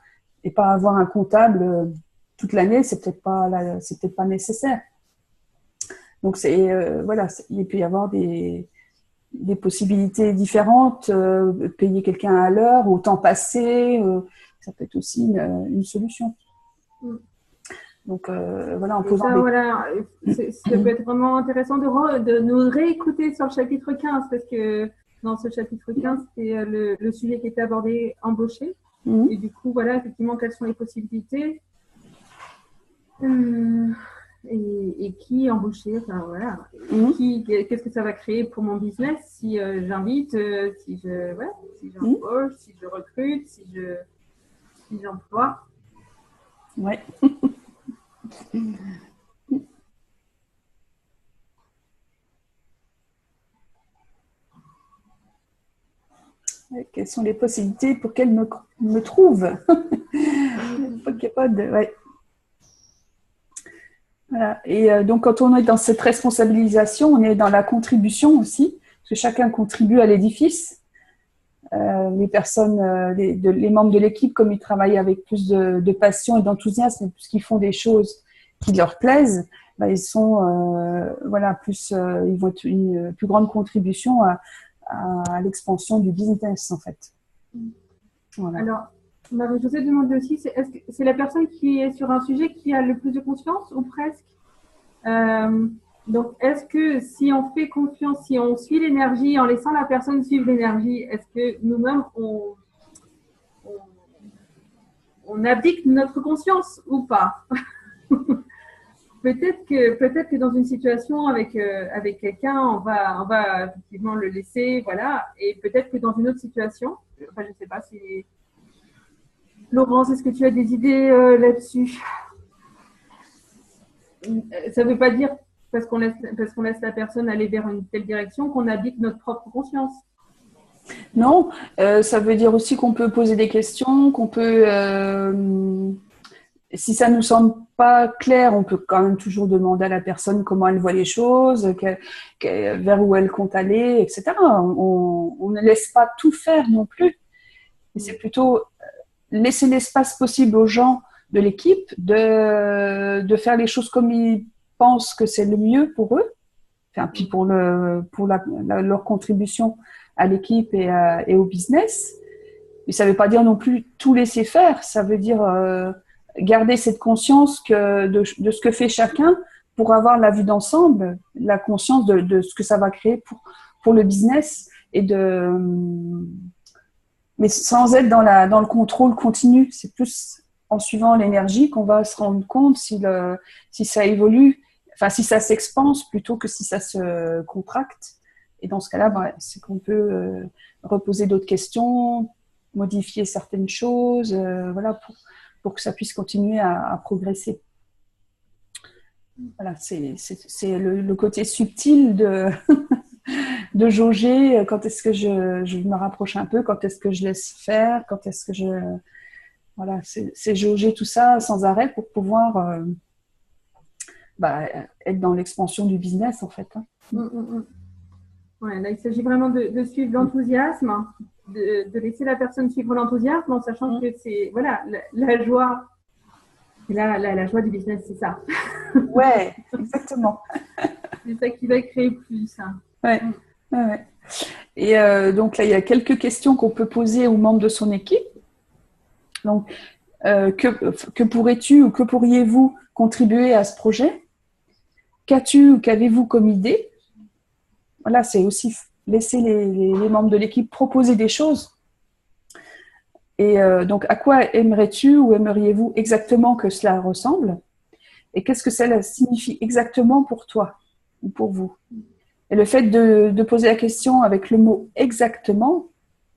et pas avoir un comptable toute l'année, c'est peut-être pas nécessaire. Donc, voilà, il peut y avoir des possibilités différentes, payer quelqu'un à l'heure, au temps passé, ça peut être aussi une solution. Donc, voilà, en posant ça, voilà, ça peut être vraiment intéressant de nous réécouter sur le chapitre 15, parce que dans ce chapitre 15, c'est le sujet qui était abordé, embaucher. Et du coup, voilà, effectivement, quelles sont les possibilités et qui embaucher, enfin voilà, qu'est-ce que ça va créer pour mon business si j'invite, si j'embauche, si je recrute, si j'emploie. Ouais. Quelles sont les possibilités pour qu'elle me trouve? Pokémon, ouais. Voilà. Et donc, quand on est dans cette responsabilisation, on est dans la contribution aussi, parce que chacun contribue à l'édifice. Les personnes, les membres de l'équipe, comme ils travaillent avec plus de passion et d'enthousiasme, puisqu'ils font des choses qui leur plaisent, ils sont, voilà, ils vont être une plus grande contribution à l'expansion du business, en fait. Voilà. Alors, Marie-Josée demande aussi, est-ce que c'est la personne qui est sur un sujet qui a le plus de confiance ou presque? Donc, est-ce que si on fait confiance, si on suit l'énergie, en laissant la personne suivre l'énergie, est-ce que nous-mêmes, on abdique notre conscience ou pas? Peut-être que dans une situation avec quelqu'un, on va effectivement le laisser, voilà. Et peut-être que dans une autre situation, enfin, je ne sais pas si... Laurence, est-ce que tu as des idées là-dessus? Ça ne veut pas dire, parce qu'on laisse la personne aller vers une telle direction, qu'on habite notre propre conscience. Non, ça veut dire aussi qu'on peut poser des questions, qu'on peut... si ça ne nous semble pas clair, on peut quand même toujours demander à la personne comment elle voit les choses, vers où elle compte aller, etc. On ne laisse pas tout faire non plus. Mais c'est plutôt laisser l'espace possible aux gens de l'équipe de faire les choses comme ils pensent que c'est le mieux pour eux, enfin, puis pour leur contribution à l'équipe et au business. Mais ça ne veut pas dire non plus tout laisser faire, ça veut dire garder cette conscience de ce que fait chacun pour avoir la vue d'ensemble, la conscience de ce que ça va créer pour le business mais sans être dans le contrôle continu. C'est plus en suivant l'énergie qu'on va se rendre compte si ça évolue, enfin si ça s'expanse plutôt que si ça se contracte. Et dans ce cas-là, c'est qu'on peut reposer d'autres questions, modifier certaines choses, voilà, pour que ça puisse continuer à progresser. Voilà, c'est le côté subtil de jauger quand est-ce que je me rapproche un peu, quand est-ce que je laisse faire, quand est-ce que voilà, c'est jauger tout ça sans arrêt pour pouvoir être dans l'expansion du business en fait. Ouais, là, il s'agit vraiment de suivre l'enthousiasme, de laisser la personne suivre l'enthousiasme en sachant que c'est voilà la joie. La joie du business, c'est ça. Ouais, exactement. C'est ça qui va créer plus. Hein. Ouais. Et donc là, il y a quelques questions qu'on peut poser aux membres de son équipe. Donc, que pourrais-tu ou que pourriez-vous contribuer à ce projet? Qu'as-tu ou qu'avez-vous comme idée? Voilà, c'est aussi laisser les membres de l'équipe proposer des choses. Et donc, à quoi aimerais-tu ou aimeriez-vous exactement que cela ressemble? Et qu'est-ce que cela signifie exactement pour toi ou pour vous? Et le fait de poser la question avec le mot exactement,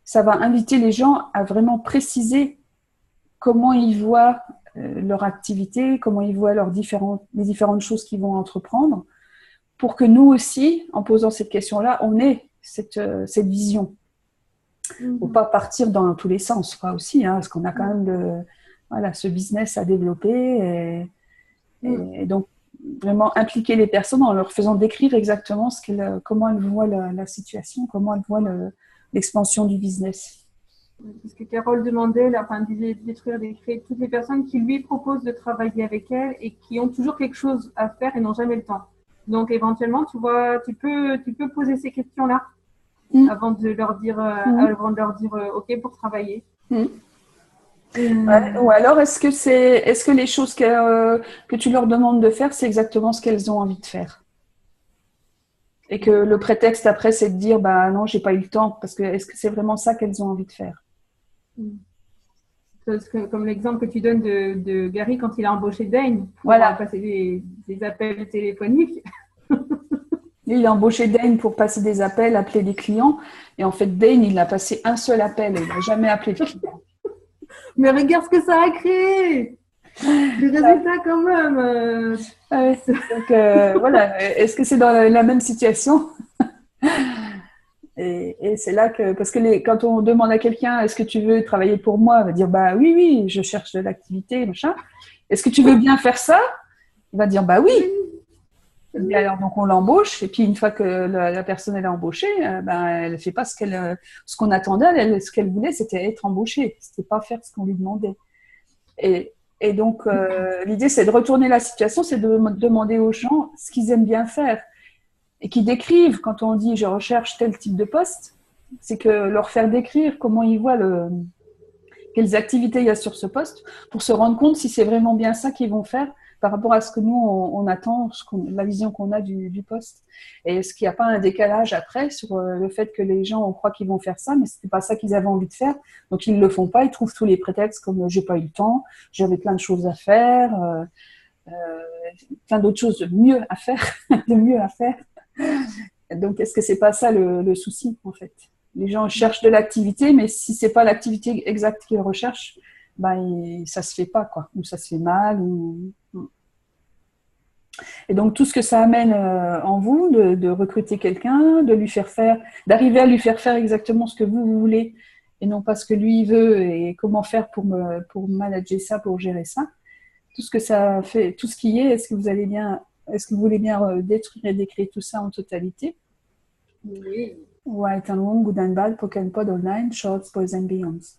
ça va inviter les gens à vraiment préciser comment ils voient leur activité, comment ils voient les différentes choses qu'ils vont entreprendre, pour que nous aussi, en posant cette question-là, on ait cette vision. Il ne faut pas partir dans tous les sens, quoi, aussi, hein, parce qu'on a quand même ce business à développer. Et donc, vraiment impliquer les personnes en leur faisant décrire exactement comment elles voient la situation, comment elles voient l'expansion du business. C'est ce que Carole demandait, là, enfin, détruire, décrire toutes les personnes qui lui proposent de travailler avec elle et qui ont toujours quelque chose à faire et n'ont jamais le temps. Donc, éventuellement, tu vois, tu peux poser ces questions-là avant de leur dire, OK pour travailler. Ouais. Ou alors, est-ce que les choses que tu leur demandes de faire, c'est exactement ce qu'elles ont envie de faire? Et que le prétexte après, c'est de dire, bah non, j'ai pas eu le temps, parce que est-ce que c'est vraiment ça qu'elles ont envie de faire? Comme l'exemple que tu donnes de Gary quand il a embauché Dane pour passer des appels téléphoniques. Il a embauché Dane pour passer des appels, appeler des clients. Et en fait, Dane, il a passé un seul appel et il n'a jamais appelé de client. Mais regarde ce que ça a créé! Des résultats quand même. Donc, voilà. Est-ce que c'est dans la même situation? Et c'est là que, parce que quand on demande à quelqu'un, est-ce que tu veux travailler pour moi? Il va dire, bah oui, je cherche de l'activité, machin. Est-ce que tu veux bien faire ça? Il va dire, bah oui. Et alors, donc on l'embauche, et puis une fois que la personne elle est embauchée, elle ne fait pas ce qu'on attendait, ce qu'elle voulait, c'était être embauchée, c'était pas faire ce qu'on lui demandait. Et donc, l'idée, c'est de retourner la situation, c'est de demander aux gens ce qu'ils aiment bien faire. Et qui décrivent, quand on dit « je recherche tel type de poste », c'est que leur faire décrire comment ils voient quelles activités il y a sur ce poste, pour se rendre compte si c'est vraiment bien ça qu'ils vont faire par rapport à ce que nous, on attend, la vision qu'on a du poste. Et est-ce qu'il n'y a pas un décalage après sur le fait que les gens, on croit qu'ils vont faire ça, mais ce n'est pas ça qu'ils avaient envie de faire, donc ils ne le font pas, ils trouvent tous les prétextes comme « j'ai pas eu le temps, j'avais plein de choses à faire », plein d'autres choses de mieux à faire. Donc, est-ce que c'est pas ça le souci, en fait? Les gens cherchent de l'activité, mais si c'est pas l'activité exacte qu'ils recherchent, ça se fait pas, quoi. Ou ça se fait mal. Et donc, tout ce que ça amène en vous, de recruter quelqu'un, d'arriver à lui faire faire exactement ce que vous voulez, et non pas ce que lui veut, et comment faire pour manager ça, pour gérer ça. Tout ce que ça fait, tout ce qui est, est-ce que vous voulez bien détruire et décrire tout ça en totalité? Oui. White and Room, Good and Bad, Pokémon Pod Online, Shorts, Boys and Beyonds.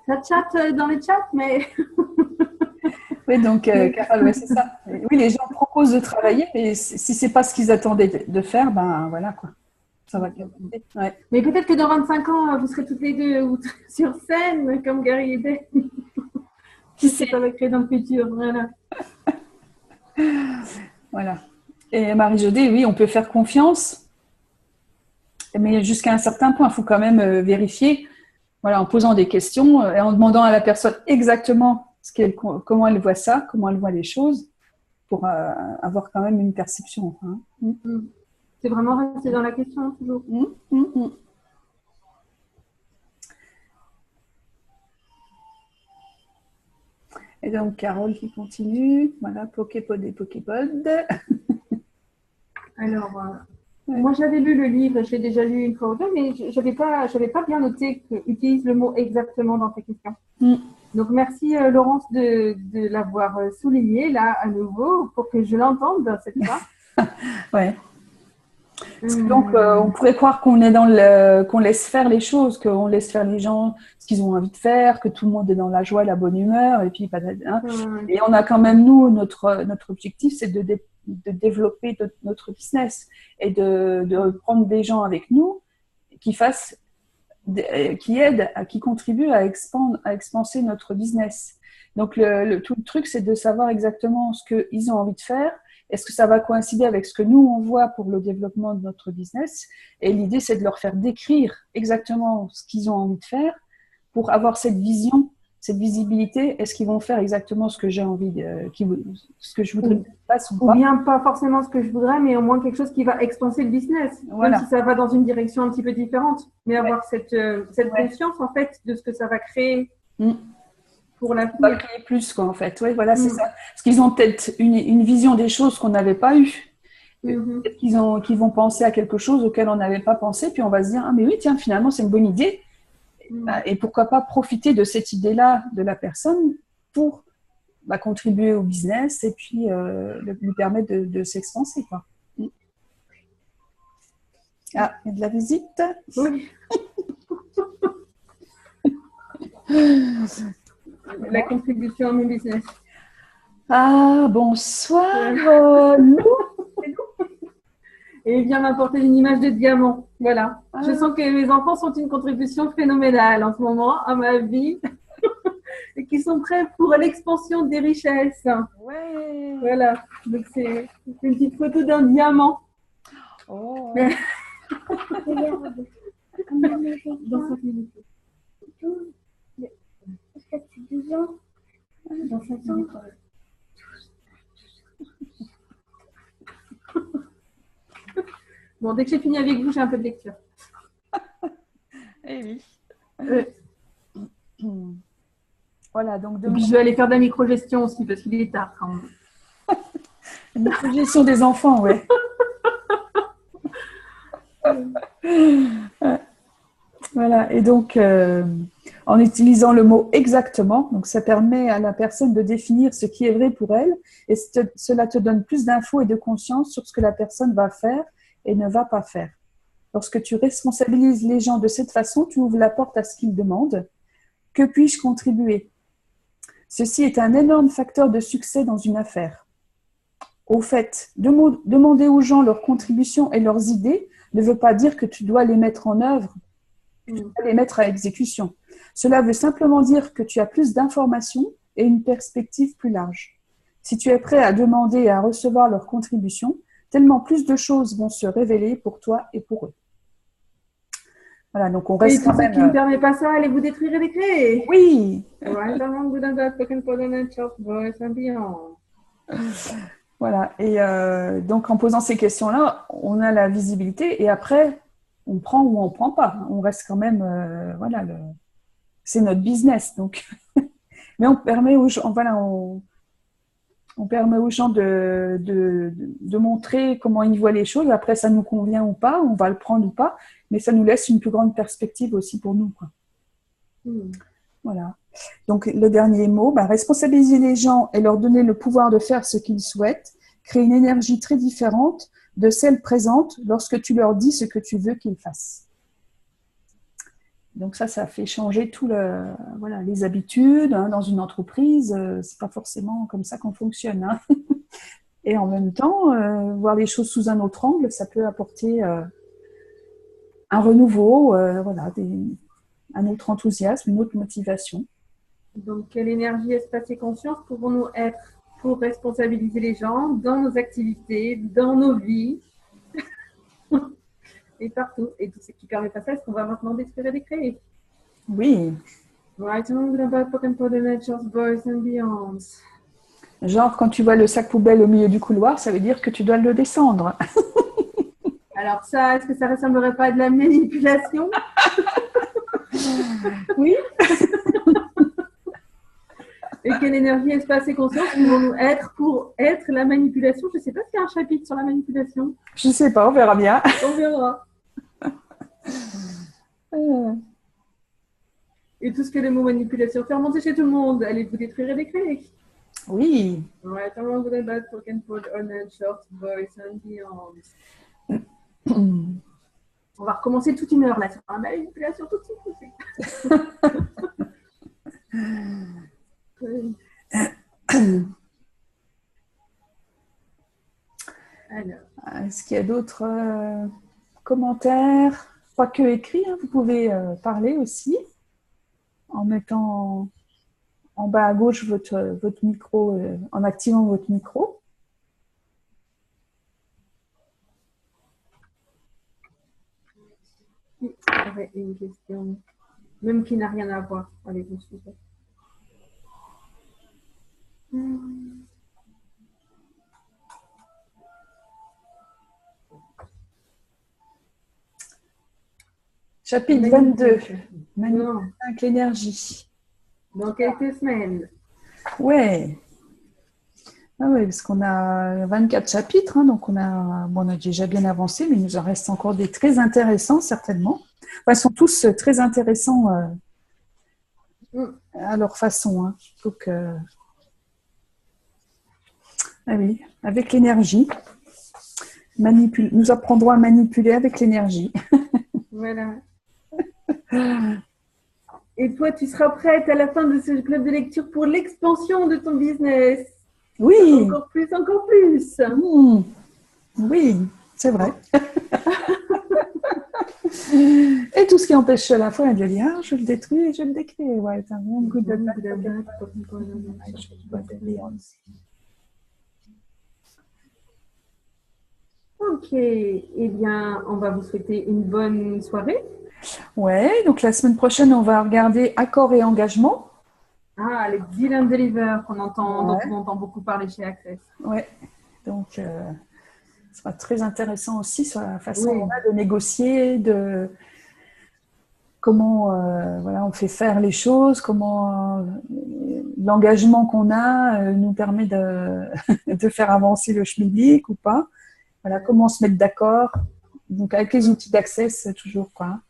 Ça chatte dans les chats, mais... Oui, donc, Carole, c'est ça. Oui, les gens proposent de travailler, mais si c'est pas ce qu'ils attendaient de faire, voilà, quoi. Ça va bien. Ouais. Mais peut-être que dans 25 ans, vous serez toutes les deux sur scène, comme Gary et Dane. Qui sait, ça va créer dans le futur, voilà. Voilà. Et Marie-Jodée, oui, on peut faire confiance, mais jusqu'à un certain point, il faut quand même vérifier, voilà, en posant des questions et en demandant à la personne exactement comment elle voit ça, comment elle voit les choses, pour avoir quand même une perception. Hein. C'est vraiment rester dans la question, toujours. Et donc, Carole qui continue. Voilà, Poképod et Poképod. Alors, moi, j'avais lu le livre, je l'ai déjà lu une fois ou deux, mais je n'avais pas bien noté utilise le mot exactement dans ta question. Donc, merci Laurence de l'avoir souligné là à nouveau pour que je l'entende dans cette fois. Ouais. Donc, on pourrait croire qu'on est qu'on laisse faire les choses, qu'on laisse faire les gens ce qu'ils ont envie de faire, que tout le monde est dans la joie, la bonne humeur, et puis et on a quand même nous notre objectif, c'est de développer notre business et de prendre des gens avec nous qui aide, qui contribue à expanser notre business. Donc, tout le truc, c'est de savoir exactement ce qu'ils ont envie de faire. Est-ce que ça va coïncider avec ce que nous, on voit pour le développement de notre business? Et l'idée, c'est de leur faire décrire exactement ce qu'ils ont envie de faire pour avoir cette vision, cette visibilité. Est-ce qu'ils vont faire exactement ce que j'ai envie, ce que je voudrais qu'ils fassent ou pas? Ou bien pas forcément ce que je voudrais, mais au moins quelque chose qui va expanser le business. Voilà. Même si ça va dans une direction un petit peu différente. Mais avoir cette conscience, en fait, de ce que ça va créer pour la On va créer plus, quoi, en fait. Oui, voilà, c'est ça. Parce qu'ils ont peut-être une vision des choses qu'on n'avait pas eue. Peut-être qu'ils vont penser à quelque chose auquel on n'avait pas pensé, puis on va se dire, ah mais oui, tiens, finalement, c'est une bonne idée. Et pourquoi pas profiter de cette idée-là de la personne pour contribuer au business et puis lui permettre de s'expanser, quoi. Ah, il y a de la visite. Oui. La contribution à mon business. Ah, bonsoir, Lou. Et il vient m'apporter une image de diamant. Voilà. Je sens que mes enfants sont une contribution phénoménale en ce moment à ma vie et qui sont prêts pour l'expansion des richesses. Ouais. Voilà. Donc, c'est une petite photo d'un diamant. Oh. Regarde. Dans 5 minutes. 12. Est-ce que tu 12 ans? Dans 5 minutes. Bon, dès que j'ai fini avec vous, j'ai un peu de lecture. Eh oui. Voilà, donc Et puis je vais aller faire de la microgestion aussi parce qu'il est tard quand même. La microgestion des enfants, ouais. Voilà, et donc en utilisant le mot exactement, donc ça permet à la personne de définir ce qui est vrai pour elle et cela te donne plus d'infos et de conscience sur ce que la personne va faire et ne va pas faire. Lorsque tu responsabilises les gens de cette façon, tu ouvres la porte à ce qu'ils demandent. Que puis-je contribuer? Ceci est un énorme facteur de succès dans une affaire. Au fait, demander aux gens leurs contributions et leurs idées ne veut pas dire que tu dois les mettre en œuvre, que tu dois les mettre à exécution. Cela veut simplement dire que tu as plus d'informations et une perspective plus large. Si tu es prêt à demander et à recevoir leurs contributions, tellement plus de choses vont se révéler pour toi et pour eux. Voilà, donc on reste quand même... Et tout ce qui ne permet pas ça, allez-vous détruire et les créer. Oui. Voilà, et donc en posant ces questions-là, on a la visibilité et après, on prend ou on ne prend pas. On reste quand même, voilà, c'est notre business. Donc. Mais on permet aux gens, voilà, on permet aux gens de montrer comment ils voient les choses. Après, ça nous convient ou pas, on va le prendre ou pas, mais ça nous laisse une plus grande perspective aussi pour nous, quoi. Voilà. Donc, le dernier mot, responsabiliser les gens et leur donner le pouvoir de faire ce qu'ils souhaitent, crée une énergie très différente de celle présente lorsque tu leur dis ce que tu veux qu'ils fassent. Donc ça fait changer voilà, les habitudes hein, dans une entreprise. C'est pas forcément comme ça qu'on fonctionne. Hein. Et en même temps, voir les choses sous un autre angle, ça peut apporter un renouveau, voilà, un autre enthousiasme, une autre motivation. Donc, quelle énergie, espace et conscience pouvons-nous être pour responsabiliser les gens dans nos activités, dans nos vies et partout. Et tout ce qui permet pas ça, est-ce qu'on va maintenant détruire et décréer? Oui. Right on about Pokémon for the Nature's Boys and Beyonds. Genre, quand tu vois le sac poubelle au milieu du couloir, ça veut dire que tu dois le descendre. Alors ça, est-ce que ça ressemblerait pas à de la manipulation? Oui. Et quelle énergie, espace et conscience pouvons-nous être pour être la manipulation? Je ne sais pas s'il y a un chapitre sur la manipulation. Je ne sais pas, on verra bien. On verra. Et tout ce que le mot manipulation fait remonter chez tout le monde. Allez-vous détruire et décréer? Oui. Right, I'm wrong with that bad broken food, on short voice and beyond. On va recommencer toute une heure là sur la manipulation tout de suite. Alors, est-ce qu'il y a d'autres commentaires? pas que écrit, hein, vous pouvez parler aussi en mettant en bas à gauche votre micro, en activant votre micro. J'aurais une question, même qui n'a rien à voir avec le sujet. Chapitre 22, manipulation avec l'énergie. Dans quelques semaines. Ouais. Ah oui, parce qu'on a 24 chapitres, hein, donc on a déjà bien avancé, mais il nous en reste encore des très intéressants, certainement. Enfin, ils sont tous très intéressants à leur façon. Hein. Donc, ah oui, avec l'énergie. Nous apprendrons à manipuler avec l'énergie. Voilà. Et toi, tu seras prête à la fin de ce club de lecture pour l'expansion de ton business. Oui. Encore plus, encore plus. Oui, c'est vrai. Et tout ce qui empêche la foi de dire, je le détruis et je le décris. Ouais, c'est un bon coup de Ok, eh bien, on va vous souhaiter une bonne soirée. Ouais, donc la semaine prochaine, on va regarder accord et engagement. Ah, les Deal and Deliver dont on entend beaucoup parler chez Access. Ouais, donc ce sera très intéressant aussi sur la façon de négocier, de comment on fait faire les choses, comment l'engagement qu'on a nous permet de faire avancer le schmilblick ou pas. Voilà, comment se mettre d'accord. Donc avec les outils d'Access, toujours quoi.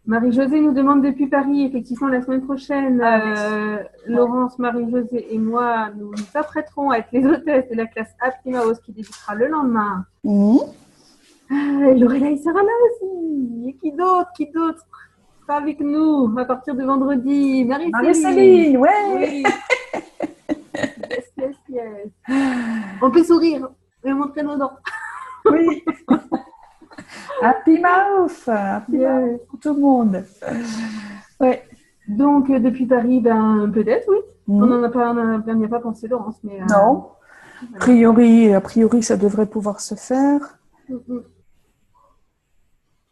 Marie-Josée nous demande depuis Paris, effectivement, la semaine prochaine, Laurence, Marie-Josée et moi, nous nous apprêterons à être les hôtesses de la classe Happy Mouse qui débutera le lendemain. Lorelai sera là aussi. Et qui d'autre sera avec nous à partir de vendredi? Marie-Céline, ouais. Oui. Yes. On peut sourire et montrer nos dents. Oui. Happy Mouth pour tout le monde. Ouais. Donc, depuis Paris, peut-être, oui. On n'y a pas pensé, Laurence. Mais, non. Voilà. A priori, ça devrait pouvoir se faire.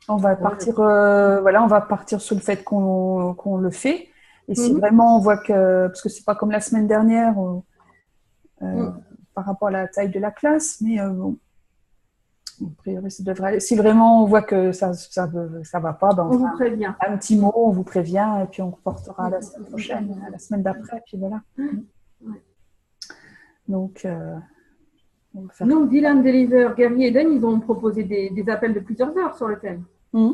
On va partir, on va partir sur le fait qu'on le fait. Et si vraiment on voit que, parce que c'est pas comme la semaine dernière par rapport à la taille de la classe, mais bon. A priori, ça devrait aller. Si vraiment on voit que ça va pas, on vous prévient. Un petit mot, on vous prévient et puis on reportera la semaine prochaine, la semaine d'après, et puis voilà. Donc, on va faire. Donc, Dylan Deliver, Gary et Dan, ils ont proposé des appels de plusieurs heures sur le thème. Oui,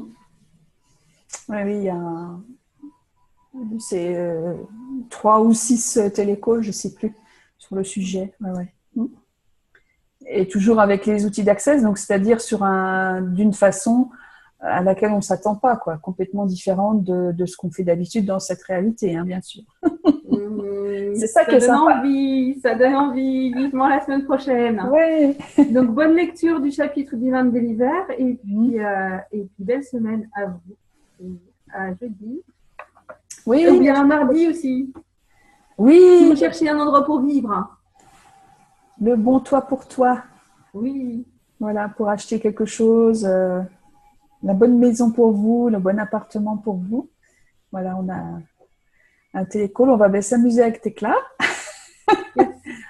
il y a c'est 3 ou 6 télécalls, je ne sais plus, sur le sujet. Et toujours avec les outils d'Access, donc c'est-à-dire d'une façon à laquelle on ne s'attend pas, quoi, complètement différente de ce qu'on fait d'habitude dans cette réalité, hein, bien sûr. C'est ça qui est sympa. Ça donne envie, vivement la semaine prochaine. Ouais. Donc, bonne lecture du chapitre d'Ivan Deliver et puis belle semaine à vous. À jeudi. Oui. Et bien un mardi aussi. Oui. Si vous cherchez un endroit pour vivre. Le bon toit pour toi. Oui. Voilà, pour acheter quelque chose, la bonne maison pour vous, le bon appartement pour vous. Voilà, on a un télécall, on va bien s'amuser avec Tecla,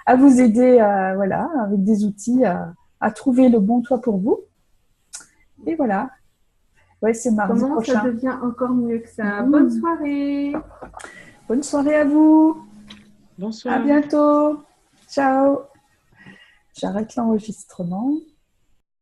à vous aider avec des outils à trouver le bon toit pour vous. Et voilà. Ouais, c'est mardi prochain. Ça devient encore mieux que ça. Bonne soirée. Bonne soirée à vous. Bonsoir. À bientôt. Ciao. J'arrête l'enregistrement.